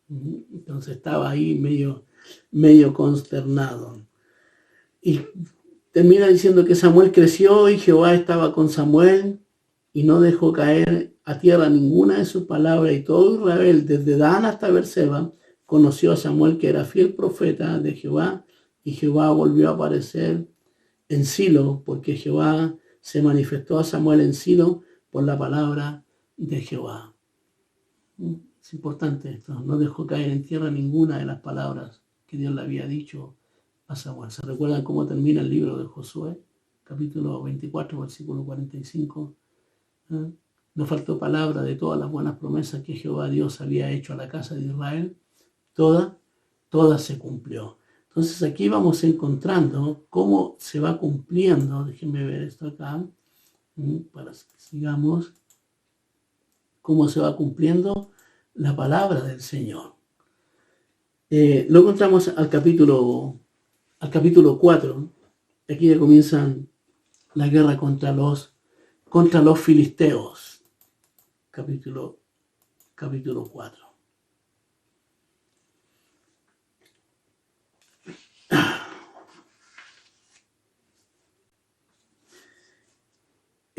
Entonces estaba ahí medio consternado. Y termina diciendo que Samuel creció y Jehová estaba con Samuel y no dejó caer a tierra ninguna de sus palabras, y todo Israel, desde Dan hasta Berseba, conoció a Samuel que era fiel profeta de Jehová, y Jehová volvió a aparecer en Silo, porque Jehová se manifestó a Samuel en Silo por la palabra de Jehová. Es importante esto, no dejó caer en tierra ninguna de las palabras que Dios le había dicho a Samuel. ¿Se recuerdan cómo termina el libro de Josué? Capítulo 24, versículo 45. No faltó palabra de todas las buenas promesas que Jehová Dios había hecho a la casa de Israel. Toda se cumplió. Entonces aquí vamos encontrando cómo se va cumpliendo. Déjenme ver esto acá, para que sigamos. Cómo se va cumpliendo la palabra del Señor. Lo encontramos al capítulo 4. Aquí ya comienzan la guerra contra los filisteos. Capítulo 4.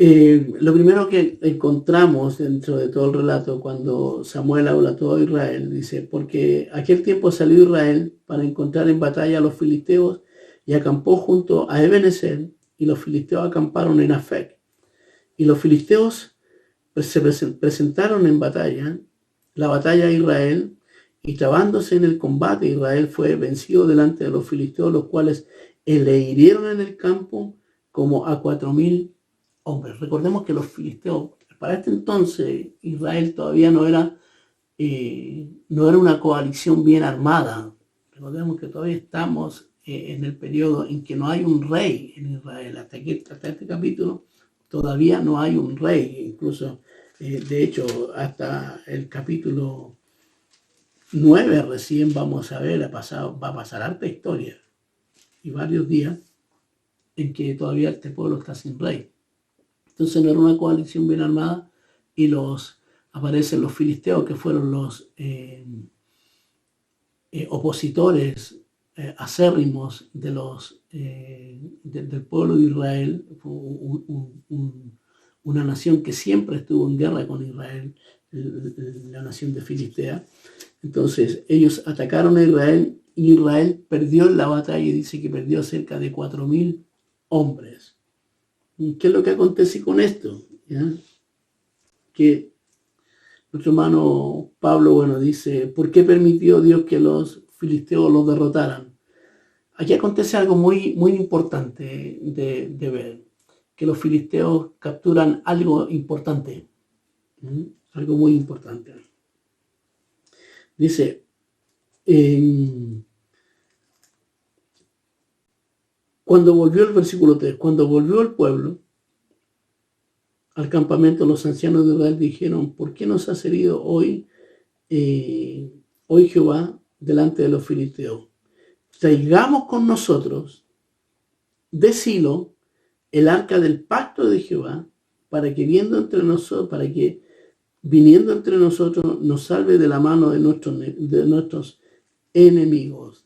Lo primero que encontramos dentro de todo el relato cuando Samuel habla a todo Israel, dice, porque aquel tiempo salió Israel para encontrar en batalla a los filisteos y acampó junto a Ebenezer, y los filisteos acamparon en Afec. Y los filisteos se presentaron en batalla, la batalla a Israel, y trabándose en el combate, Israel fue vencido delante de los filisteos, los cuales le hirieron en el campo como a 4.000 hombres. Recordemos que los filisteos, para este entonces, Israel todavía no era una coalición bien armada. Recordemos que todavía estamos en el periodo en que no hay un rey en Israel. Hasta este capítulo todavía no hay un rey. Incluso, de hecho, hasta el capítulo 9 recién vamos a ver, va a pasar harta historia y varios días en que todavía este pueblo está sin rey. Entonces no era una coalición bien armada y aparecen los filisteos, que fueron los opositores acérrimos del pueblo de Israel, una nación que siempre estuvo en guerra con Israel, la nación de Filistea. Entonces ellos atacaron a Israel y Israel perdió la batalla, y dice que perdió cerca de 4.000 hombres. ¿Qué es lo que acontece con esto? ¿Ya? Que nuestro hermano Pablo, dice, ¿por qué permitió Dios que los filisteos los derrotaran? Aquí acontece algo muy, muy importante de ver, que los filisteos capturan algo importante, algo muy importante. Dice, cuando volvió el versículo 3, cuando volvió el pueblo al campamento, los ancianos de Israel dijeron, ¿por qué nos has herido hoy Jehová delante de los filisteos? Traigamos con nosotros de Silo el arca del pacto de Jehová, para que viniendo entre nosotros nos salve de la mano de nuestros enemigos.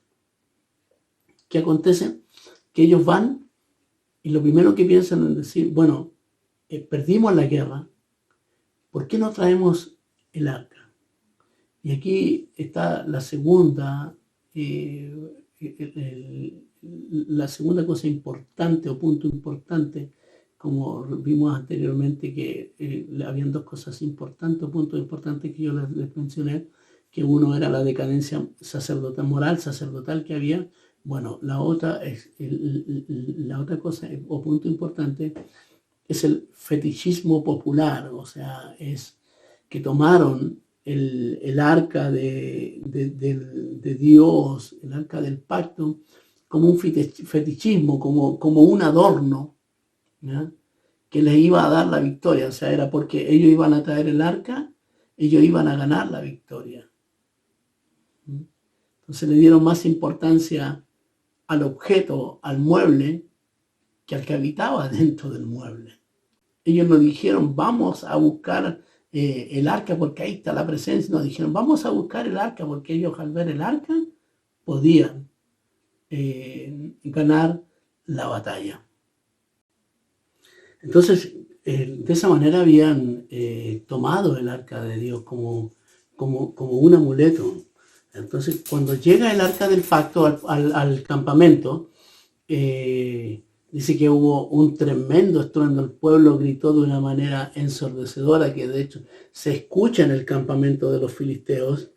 ¿Qué acontece? Que ellos van y lo primero que piensan es decir, bueno, perdimos la guerra, ¿por qué no traemos el arca? Y aquí está la segunda cosa importante o punto importante, como vimos anteriormente que habían dos cosas importantes o puntos importantes que yo les mencioné, que uno era la decadencia sacerdotal que había. Bueno, la otra cosa o punto importante es el fetichismo popular, o sea, es que tomaron el arca de Dios, el arca del pacto, como un fetichismo, como un adorno, ¿ya? Que les iba a dar la victoria. O sea, era porque ellos iban a traer el arca, ellos iban a ganar la victoria. Entonces le dieron más importancia al objeto, al mueble, que al que habitaba dentro del mueble. Ellos no dijeron, vamos a buscar el arca porque ahí está la presencia. No, dijeron, vamos a buscar el arca porque ellos al ver el arca podían ganar la batalla. Entonces, de esa manera habían tomado el arca de Dios como un amuleto. Entonces, cuando llega el arca del pacto al campamento, dice que hubo un tremendo estruendo. El pueblo gritó de una manera ensordecedora, que de hecho se escucha en el campamento de los filisteos.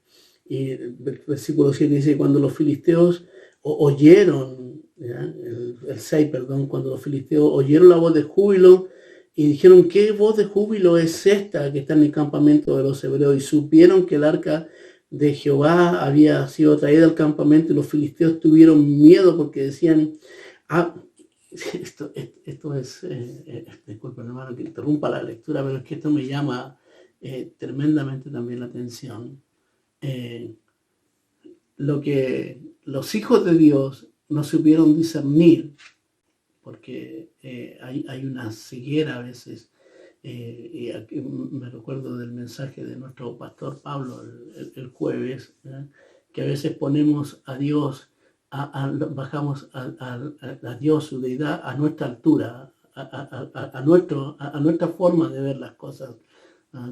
Y el versículo 7 dice, cuando los filisteos oyeron, el 6, cuando los filisteos oyeron la voz de júbilo y dijeron, ¿qué voz de júbilo es esta que está en el campamento de los hebreos? Y supieron que el arca de Jehová había sido traída al campamento, y los filisteos tuvieron miedo porque decían, esto es, disculpen hermano que interrumpa la lectura, pero es que esto me llama tremendamente también la atención. Lo que los hijos de Dios no supieron discernir, porque hay una ceguera a veces, y aquí me recuerdo del mensaje de nuestro pastor Pablo el jueves, que a veces ponemos a Dios, bajamos a Dios, su deidad, a nuestra altura, a nuestra forma de ver las cosas.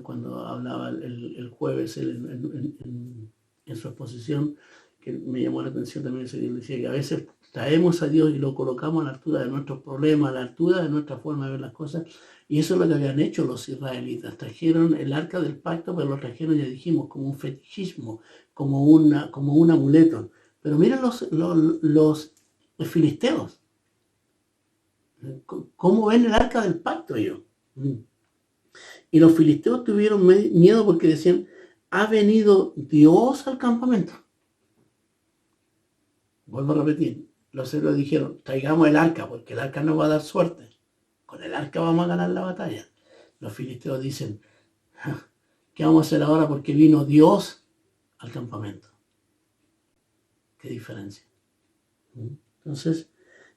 Cuando hablaba el jueves en su exposición, que me llamó la atención también, él decía que a veces traemos a Dios y lo colocamos a la altura de nuestros problemas, a la altura de nuestra forma de ver las cosas, y eso es lo que habían hecho los israelitas. Trajeron el arca del pacto, pero lo trajeron, ya dijimos, como un fetichismo, como un amuleto. Pero miren los filisteos, ¿cómo ven el arca del pacto ellos? Y los filisteos tuvieron miedo porque decían, ¿ha venido Dios al campamento? Vuelvo a repetir, los héroes dijeron, traigamos el arca, porque el arca nos va a dar suerte. Con el arca vamos a ganar la batalla. Los filisteos dicen, ¿qué vamos a hacer ahora? Porque vino Dios al campamento. ¿Qué diferencia? Entonces,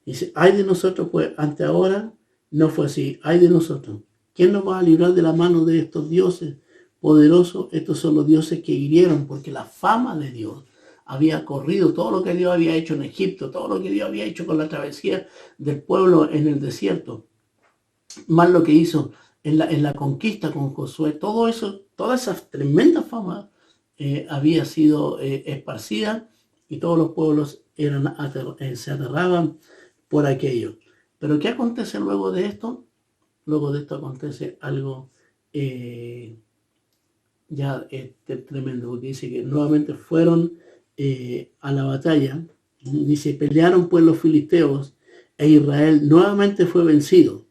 dice, ay de nosotros, pues, ante ahora no fue así. Ay de nosotros. ¿Quién nos va a librar de la mano de estos dioses poderosos? Estos son los dioses que hirieron, porque la fama de Dios había corrido, todo lo que Dios había hecho en Egipto, todo lo que Dios había hecho con la travesía del pueblo en el desierto, más lo que hizo en la conquista con Josué, todo eso, toda esa tremenda fama había sido esparcida y todos los pueblos se aterraban por aquello. Pero ¿qué acontece luego de esto? Luego de esto acontece algo tremendo, porque dice que nuevamente fueron a la batalla. Dice, pelearon pues los filisteos e Israel nuevamente fue vencido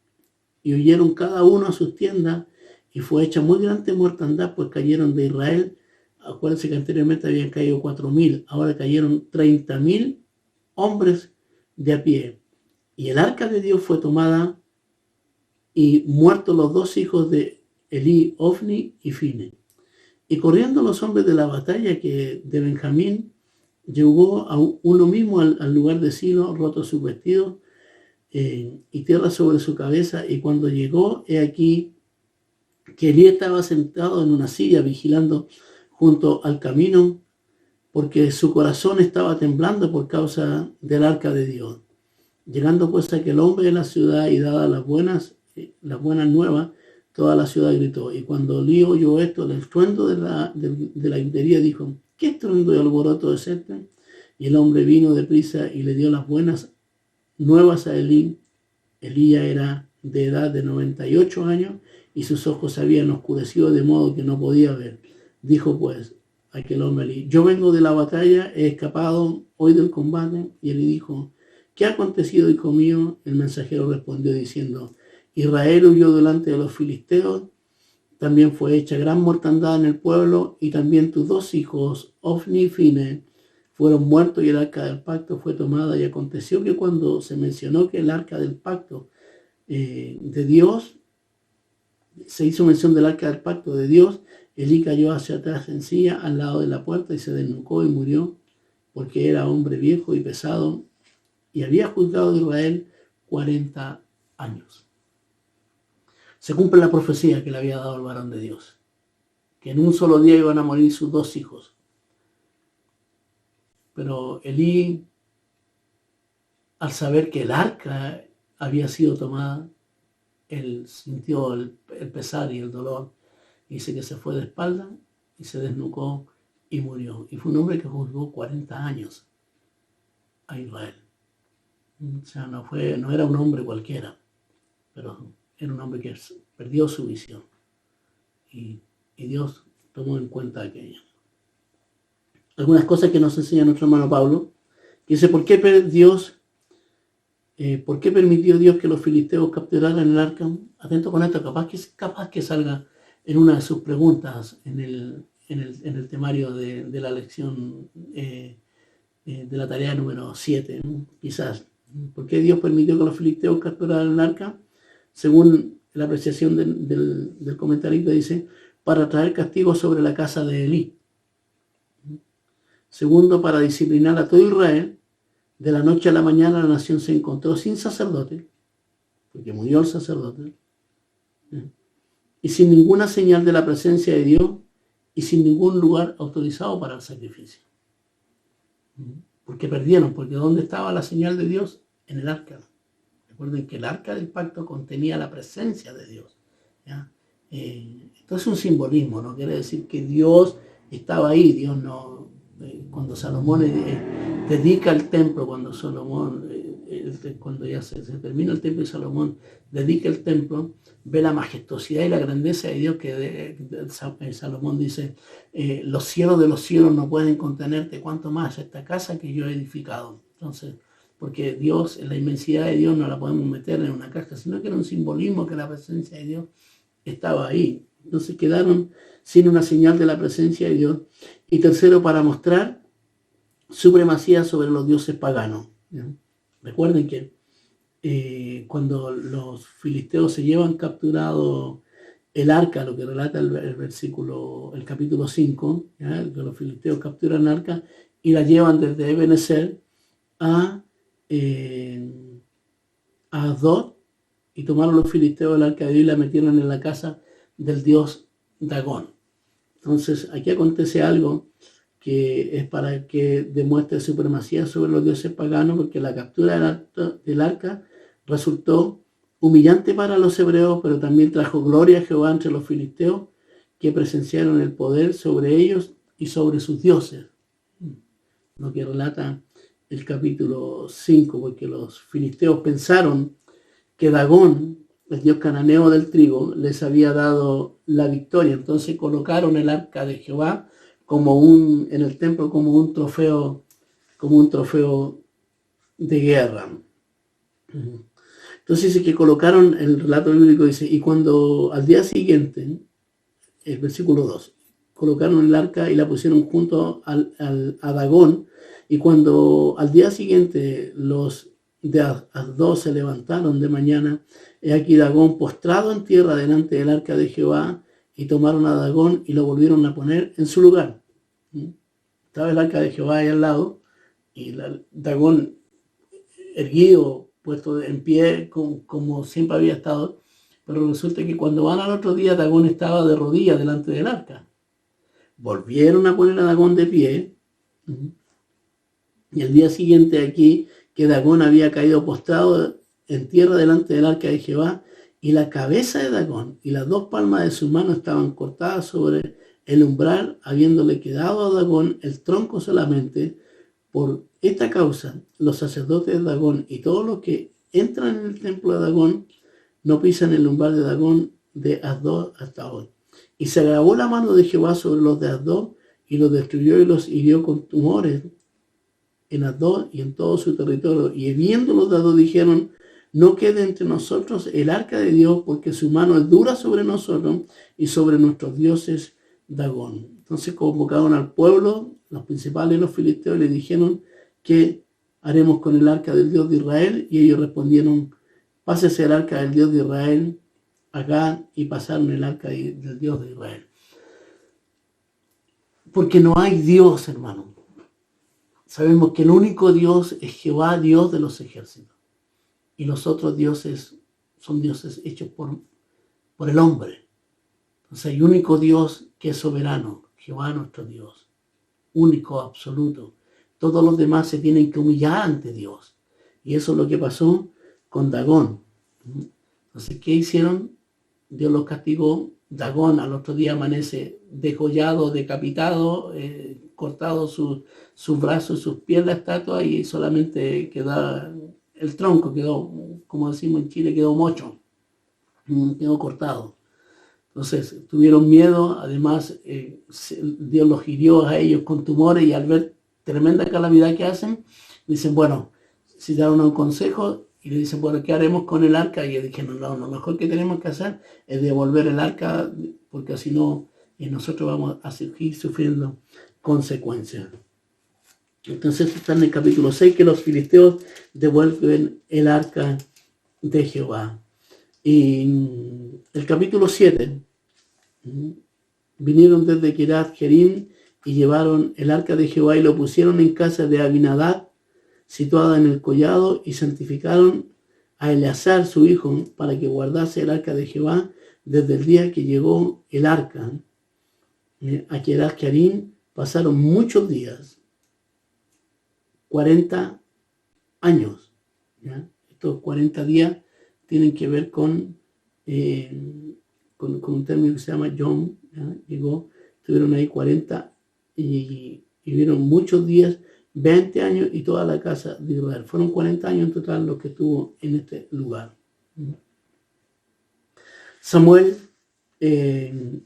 y huyeron cada uno a sus tiendas y fue hecha muy grande mortandad, pues cayeron de Israel. Acuérdense que anteriormente habían caído 4.000, ahora cayeron 30.000 hombres de a pie. Y el arca de Dios fue tomada y muertos los dos hijos de Elí, Ofni y Fine. Y corriendo los hombres de la batalla que de Benjamín, llegó a uno mismo al lugar de Silo, roto sus vestidos y tierra sobre su cabeza. Y cuando llegó, he aquí que Elí estaba sentado en una silla vigilando junto al camino, porque su corazón estaba temblando por causa del arca de Dios. Llegando pues aquel hombre de la ciudad y dadas las buenas nuevas, toda la ciudad gritó. Y cuando Elí oyó esto, el estruendo de la gritería, dijo, ¿qué estruendo y alboroto es este? Y el hombre vino deprisa y le dio las buenas nuevas a Elí. Elí ya era de edad de 98 años y sus ojos se habían oscurecido de modo que no podía ver. Dijo pues aquel hombre Elí, yo vengo de la batalla, he escapado hoy del combate. Y Elí dijo, ¿qué ha acontecido, hijo mío? El mensajero respondió diciendo, Israel huyó delante de los filisteos, también fue hecha gran mortandad en el pueblo, y también tus dos hijos, Ofni y Fine, fueron muertos y el arca del pacto fue tomada. Y aconteció que cuando se mencionó que el arca del pacto de Dios, se hizo mención del arca del pacto de Dios, Elí cayó hacia atrás en silla al lado de la puerta y se desnucó y murió, porque era hombre viejo y pesado, y había juzgado a Israel 40 años. Se cumple la profecía que le había dado el varón de Dios, que en un solo día iban a morir sus dos hijos. Pero Elí, al saber que el arca había sido tomada, él sintió el pesar y el dolor. Dice que se fue de espalda y se desnucó y murió. Y fue un hombre que juzgó 40 años a Israel. O sea, no era un hombre cualquiera, pero era un hombre que perdió su visión. Y Dios tomó en cuenta aquello. Algunas cosas que nos enseña nuestro hermano Pablo, que dice, ¿por qué permitió Dios que los filisteos capturaran el arca? Atento con esto, capaz que salga en una de sus preguntas en el temario de la lección de la tarea número 7, ¿no? Quizás. ¿Por qué Dios permitió que los filisteos capturaran el arca? Según la apreciación del comentarista, dice, para traer castigo sobre la casa de Elí. Segundo, para disciplinar a todo Israel. De la noche a la mañana la nación se encontró sin sacerdote, porque murió el sacerdote, y sin ninguna señal de la presencia de Dios, y sin ningún lugar autorizado para el sacrificio. Porque perdieron, porque ¿dónde estaba la señal de Dios? En el arca, Recuerden que el arca del pacto contenía la presencia de Dios, ¿ya? Esto es un simbolismo, no quiere decir que Dios estaba ahí. Dios no, cuando Salomón dedica el templo, cuando Salomón, cuando ya se termina el templo y Salomón dedica el templo, ve la majestuosidad y la grandeza de Dios, que Salomón dice, los cielos de los cielos no pueden contenerte, cuanto más esta casa que yo he edificado. Entonces, porque Dios, en la inmensidad de Dios no la podemos meter en una caja, sino que era un simbolismo que la presencia de Dios estaba ahí. Entonces quedaron sin una señal de la presencia de Dios. Y tercero, para mostrar supremacía sobre los dioses paganos, ¿ya? Recuerden que cuando los filisteos se llevan capturado el arca, lo que relata el capítulo 5, ¿ya? Que los filisteos capturan el arca y la llevan desde Ebenezer a Asdod, y tomaron los filisteos el arca de Dios y la metieron en la casa del dios Dagón. Entonces aquí acontece algo que es para que demuestre supremacía sobre los dioses paganos, porque la captura del arca resultó humillante para los hebreos, pero también trajo gloria a Jehová entre los filisteos, que presenciaron el poder sobre ellos y sobre sus dioses. Lo que relata el capítulo 5, porque los filisteos pensaron que Dagón, el dios cananeo del trigo, les había dado la victoria. Entonces colocaron el arca de Jehová en el templo como un trofeo de guerra. Entonces dice que colocaron, el relato bíblico dice, y cuando al día siguiente, el versículo 2, colocaron el arca y la pusieron junto a Dagón, y cuando al día siguiente los de Asdod se levantaron de mañana, he aquí Dagón postrado en tierra delante del arca de Jehová, y tomaron a Dagón y lo volvieron a poner en su lugar. Estaba el arca de Jehová ahí al lado, y Dagón erguido, puesto en pie, como siempre había estado, pero resulta que cuando van al otro día, Dagón estaba de rodillas delante del arca. Volvieron a poner a Dagón de pie, y el día siguiente aquí, que Dagón había caído postrado en tierra delante del arca de Jehová, y la cabeza de Dagón y las dos palmas de su mano estaban cortadas sobre el umbral, habiéndole quedado a Dagón el tronco solamente. Por esta causa, los sacerdotes de Dagón y todos los que entran en el templo de Dagón no pisan el umbral de Dagón de Asdod hasta hoy. Y se agravó la mano de Jehová sobre los de Asdod, y los destruyó y los hirió con tumores en Asdod y en todo su territorio. Y viendo los de Asdod dijeron, no quede entre nosotros el arca de Dios, porque su mano es dura sobre nosotros y sobre nuestros dioses Dagón. Entonces convocaron al pueblo, los principales de los filisteos, y le dijeron, ¿qué haremos con el arca del Dios de Israel? Y ellos respondieron, pásese el arca del Dios de Israel acá, y pasaron el arca del Dios de Israel. Porque no hay Dios, hermano. Sabemos que el único Dios es Jehová, Dios de los ejércitos. Y los otros dioses son dioses hechos por el hombre. Entonces hay un único Dios que es soberano, Jehová nuestro Dios, único, absoluto. Todos los demás se tienen que humillar ante Dios. Y eso es lo que pasó con Dagón. Entonces, ¿qué hicieron? Dios los castigó. Dagón al otro día amanece degollado, decapitado, cortado sus brazos, sus pies, la estatua, y solamente queda el tronco, quedó, como decimos en Chile, quedó mocho, quedó cortado. Entonces tuvieron miedo, además Dios los hirió a ellos con tumores, y al ver tremenda calamidad que hacen, dicen, bueno, si dan un consejo, y le dicen, bueno, ¿qué haremos con el arca? Y ellos dijeron, no, lo mejor que tenemos que hacer es devolver el arca, porque si no, nosotros vamos a seguir sufriendo consecuencias. Entonces está en el capítulo 6 que los filisteos devuelven el arca de Jehová. Y el capítulo 7, vinieron desde Kiriat Jearim y llevaron el arca de Jehová y lo pusieron en casa de Abinadab, situada en el collado, y santificaron a Eleazar su hijo para que guardase el arca de Jehová desde el día que llegó el arca a Kiriat Jearim. Pasaron muchos días, 40 años, ¿ya? estos 40 días tienen que ver con un término que se llama Yom. Llegó, estuvieron ahí 40 y vivieron muchos días, 20 años y toda la casa de Israel. Fueron 40 años en total los que estuvo en este lugar. Samuel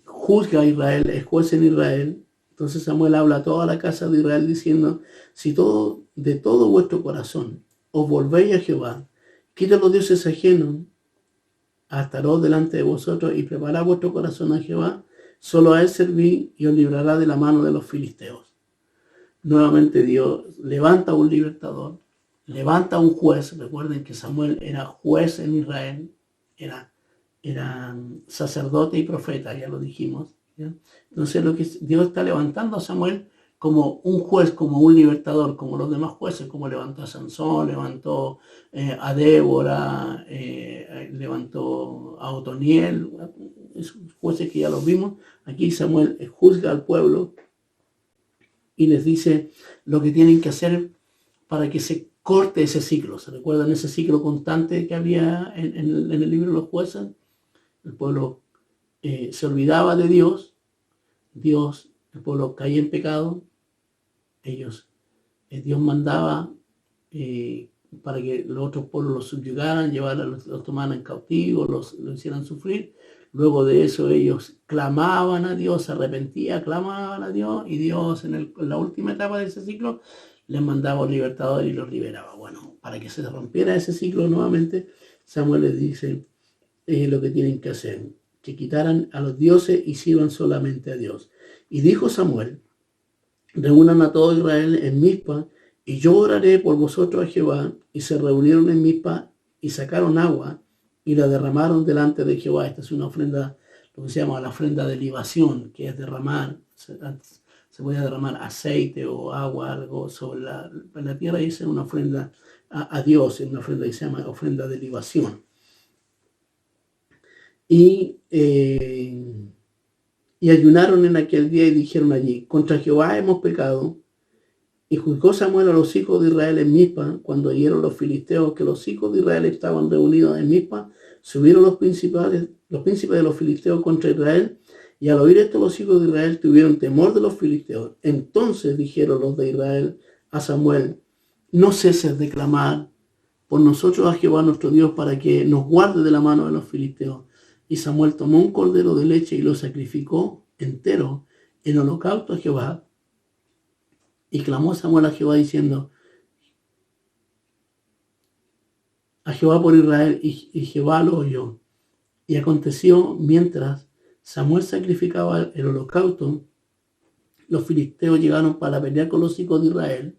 juzga a Israel, es juez en Israel. Entonces Samuel habla a toda la casa de Israel diciendo: si de todo vuestro corazón os volvéis a Jehová, quita los dioses ajenos, ataros delante de vosotros y preparad vuestro corazón a Jehová, solo a él serví y os librará de la mano de los filisteos. Nuevamente Dios levanta un libertador, levanta un juez. Recuerden que Samuel era juez en Israel, era sacerdote y profeta, ya lo dijimos, ¿ya? Entonces Dios está levantando a Samuel como un juez, como un libertador, como los demás jueces, como levantó a Sansón, levantó a Débora, levantó a Otoniel, esos jueces que ya los vimos. Aquí Samuel juzga al pueblo y les dice lo que tienen que hacer para que se corte ese ciclo. ¿Se recuerdan ese ciclo constante que había en el libro de los jueces? El pueblo se olvidaba de Dios, el pueblo caía en pecado, Dios mandaba para que los otros pueblos los subyugaran, los tomaran en cautivo, los hicieran sufrir. Luego de eso ellos clamaban a Dios, se arrepentían, clamaban a Dios, y Dios en la última etapa de ese ciclo les mandaba un libertador y los liberaba. Bueno, para que se rompiera ese ciclo nuevamente, Samuel les dice lo que tienen que hacer: que quitaran a los dioses y sirvan solamente a Dios. Y dijo Samuel: reúnan a todo Israel en Mizpa, y yo oraré por vosotros a Jehová. Y se reunieron en Mizpa y sacaron agua y la derramaron delante de Jehová. Esta es una ofrenda, lo que se llama la ofrenda de libación, que es derramar. Se puede derramar aceite o agua, algo sobre la tierra, y esa es una ofrenda a Dios, es una ofrenda que se llama ofrenda de libación. Y ayunaron en aquel día y dijeron allí: contra Jehová hemos pecado. Y juzgó Samuel a los hijos de Israel en Mizpa. Cuando oyeron los filisteos que los hijos de Israel estaban reunidos en Mizpa, subieron los príncipes de los filisteos contra Israel. Y al oír esto, los hijos de Israel tuvieron temor de los filisteos. Entonces dijeron los de Israel a Samuel: no ceses de clamar por nosotros a Jehová nuestro Dios, para que nos guarde de la mano de los filisteos. Y Samuel tomó un cordero de leche y lo sacrificó entero en holocausto a Jehová. Y clamó Samuel a Jehová diciendo: a Jehová por Israel, y Jehová lo oyó. Y aconteció, mientras Samuel sacrificaba el holocausto, los filisteos llegaron para pelear con los hijos de Israel.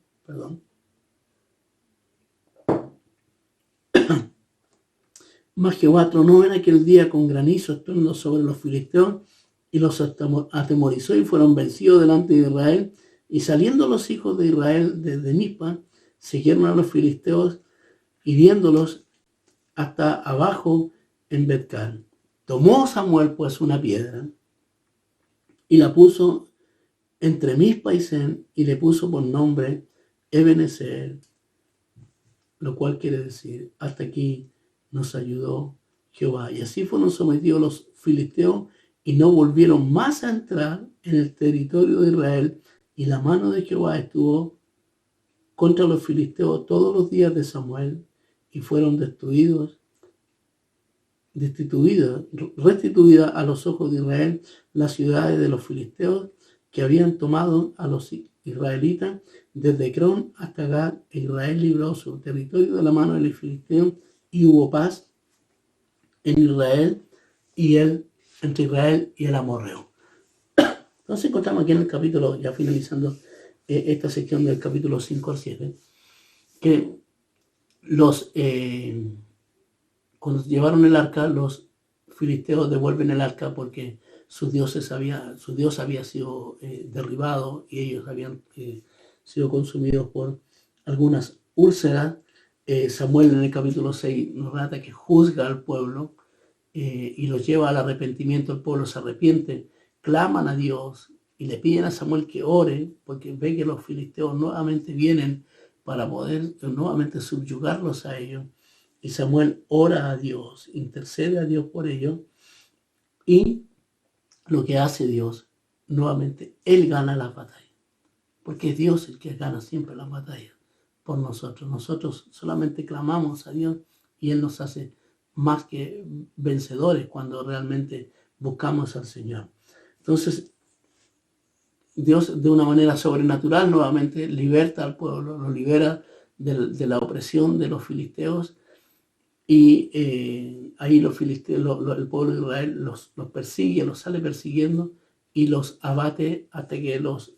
Mas Jehová tronó en aquel día con granizo, estruendo sobre los filisteos, y los atemorizó, y fueron vencidos delante de Israel. Y saliendo los hijos de Israel desde Mizpa, siguieron a los filisteos, hiriéndolos hasta abajo en Betcal. Tomó Samuel pues una piedra y la puso entre Mizpa y Sen, y le puso por nombre Ebenezer, lo cual quiere decir: hasta aquí nos ayudó Jehová. Y así fueron sometidos los filisteos y no volvieron más a entrar en el territorio de Israel. Y la mano de Jehová estuvo contra los filisteos todos los días de Samuel, y fueron restituidas a los ojos de Israel las ciudades de los filisteos que habían tomado a los israelitas desde Ecrón hasta Gad. E Israel libró su territorio de la mano de los filisteos, y hubo paz en Israel entre Israel y el amorreo. Entonces encontramos aquí en el capítulo, ya finalizando esta sección del capítulo 5 al 7, que cuando llevaron el arca, los filisteos devuelven el arca porque su Dios había sido derribado, y ellos habían sido consumidos por algunas úlceras. Samuel en el capítulo 6 nos relata que juzga al pueblo y los lleva al arrepentimiento. El pueblo se arrepiente, claman a Dios y le piden a Samuel que ore, porque ve que los filisteos nuevamente vienen para poder nuevamente subyugarlos a ellos. Y Samuel ora a Dios, intercede a Dios por ellos. Y lo que hace Dios, nuevamente, Él gana la batalla. Porque es Dios el que gana siempre las batallas por nosotros. Nosotros solamente clamamos a Dios y Él nos hace más que vencedores cuando realmente buscamos al Señor. Entonces, Dios de una manera sobrenatural nuevamente liberta al pueblo, lo libera de la opresión de los filisteos y ahí los filisteos, el pueblo de Israel los persigue, los sale persiguiendo y los abate hasta que los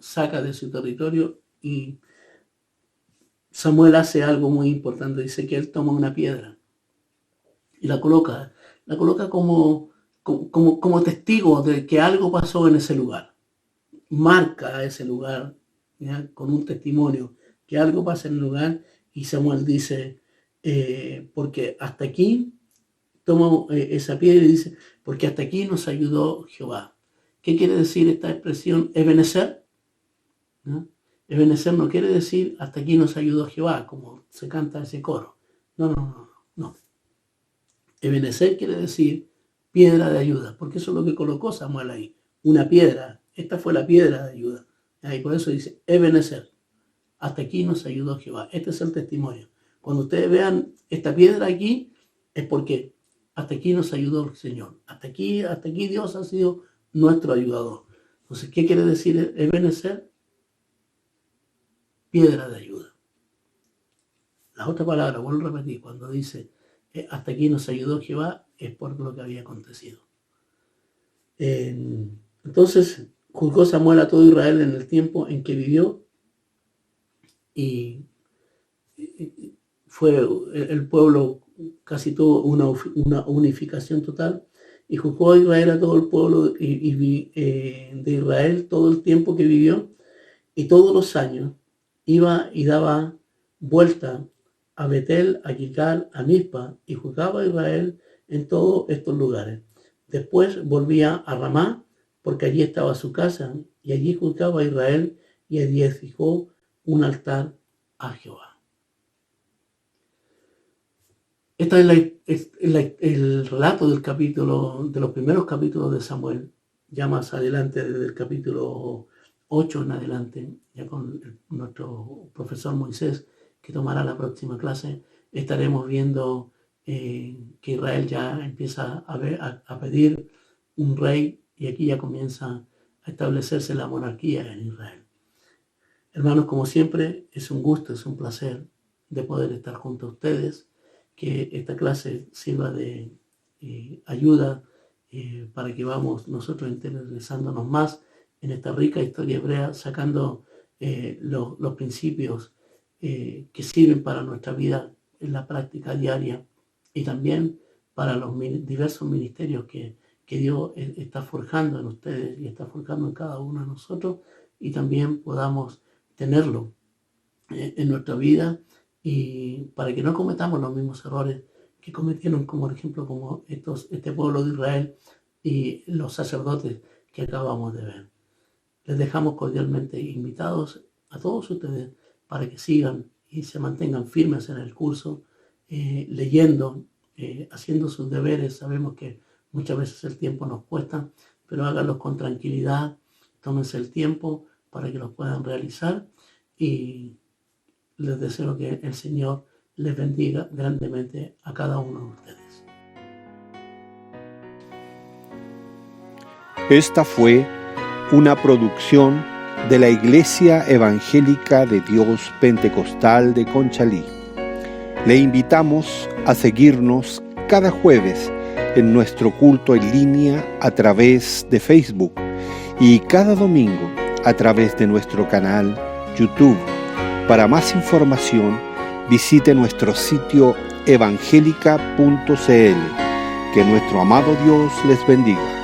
saca de su territorio. Y Samuel hace algo muy importante, dice que él toma una piedra y la coloca como testigo de que algo pasó en ese lugar. Marca ese lugar, ¿ya?, con un testimonio que algo pasa en el lugar. Y Samuel dice, porque hasta aquí, toma esa piedra y dice, porque hasta aquí nos ayudó Jehová. ¿Qué quiere decir esta expresión Ebenezer? ¿No? Ebenezer no quiere decir hasta aquí nos ayudó Jehová, como se canta ese coro. No. Ebenezer quiere decir piedra de ayuda, porque eso es lo que colocó Samuel ahí, una piedra. Esta fue la piedra de ayuda. Y por eso dice Ebenezer, hasta aquí nos ayudó Jehová. Este es el testimonio. Cuando ustedes vean esta piedra aquí, es porque hasta aquí nos ayudó el Señor. Hasta aquí Dios ha sido nuestro ayudador. Entonces, ¿qué quiere decir Ebenezer? Piedra de ayuda. La otra palabra, vuelvo a repetir, cuando dice hasta aquí nos ayudó Jehová, es por lo que había acontecido. Entonces, juzgó Samuel a todo Israel en el tiempo en que vivió y fue el pueblo, casi tuvo una unificación total, y juzgó a Israel a todo el pueblo de Israel todo el tiempo que vivió, y todos los años iba y daba vuelta a Betel, a Gilgal, a Mizpa, y juzgaba a Israel en todos estos lugares. Después volvía a Ramá, porque allí estaba su casa, y allí juzgaba a Israel, y allí edificó un altar a Jehová. Este es el relato del capítulo, de los primeros capítulos de Samuel. Ya más adelante, desde el capítulo 8 en adelante, ya con nuestro profesor Moisés, que tomará la próxima clase, estaremos viendo que Israel ya empieza a pedir un rey, y aquí ya comienza a establecerse la monarquía en Israel. Hermanos, como siempre, es un gusto, es un placer de poder estar junto a ustedes, que esta clase sirva de ayuda para que vamos nosotros interesándonos más en esta rica historia hebrea, sacando los principios que sirven para nuestra vida en la práctica diaria y también para los diversos ministerios que Dios está forjando en ustedes y está forjando en cada uno de nosotros, y también podamos tenerlo en nuestra vida, y para que no cometamos los mismos errores que cometieron, como por ejemplo como este pueblo de Israel y los sacerdotes que acabamos de ver. Les dejamos cordialmente invitados a todos ustedes para que sigan y se mantengan firmes en el curso, leyendo, haciendo sus deberes. Sabemos que muchas veces el tiempo nos cuesta, pero háganlos con tranquilidad, tómense el tiempo para que los puedan realizar, y les deseo que el Señor les bendiga grandemente a cada uno de ustedes. Esta fue una producción de la Iglesia Evangélica de Dios Pentecostal de Conchalí. Le invitamos a seguirnos cada jueves en nuestro culto en línea a través de Facebook y cada domingo a través de nuestro canal YouTube. Para más información, visite nuestro sitio evangelica.cl. Que nuestro amado Dios les bendiga.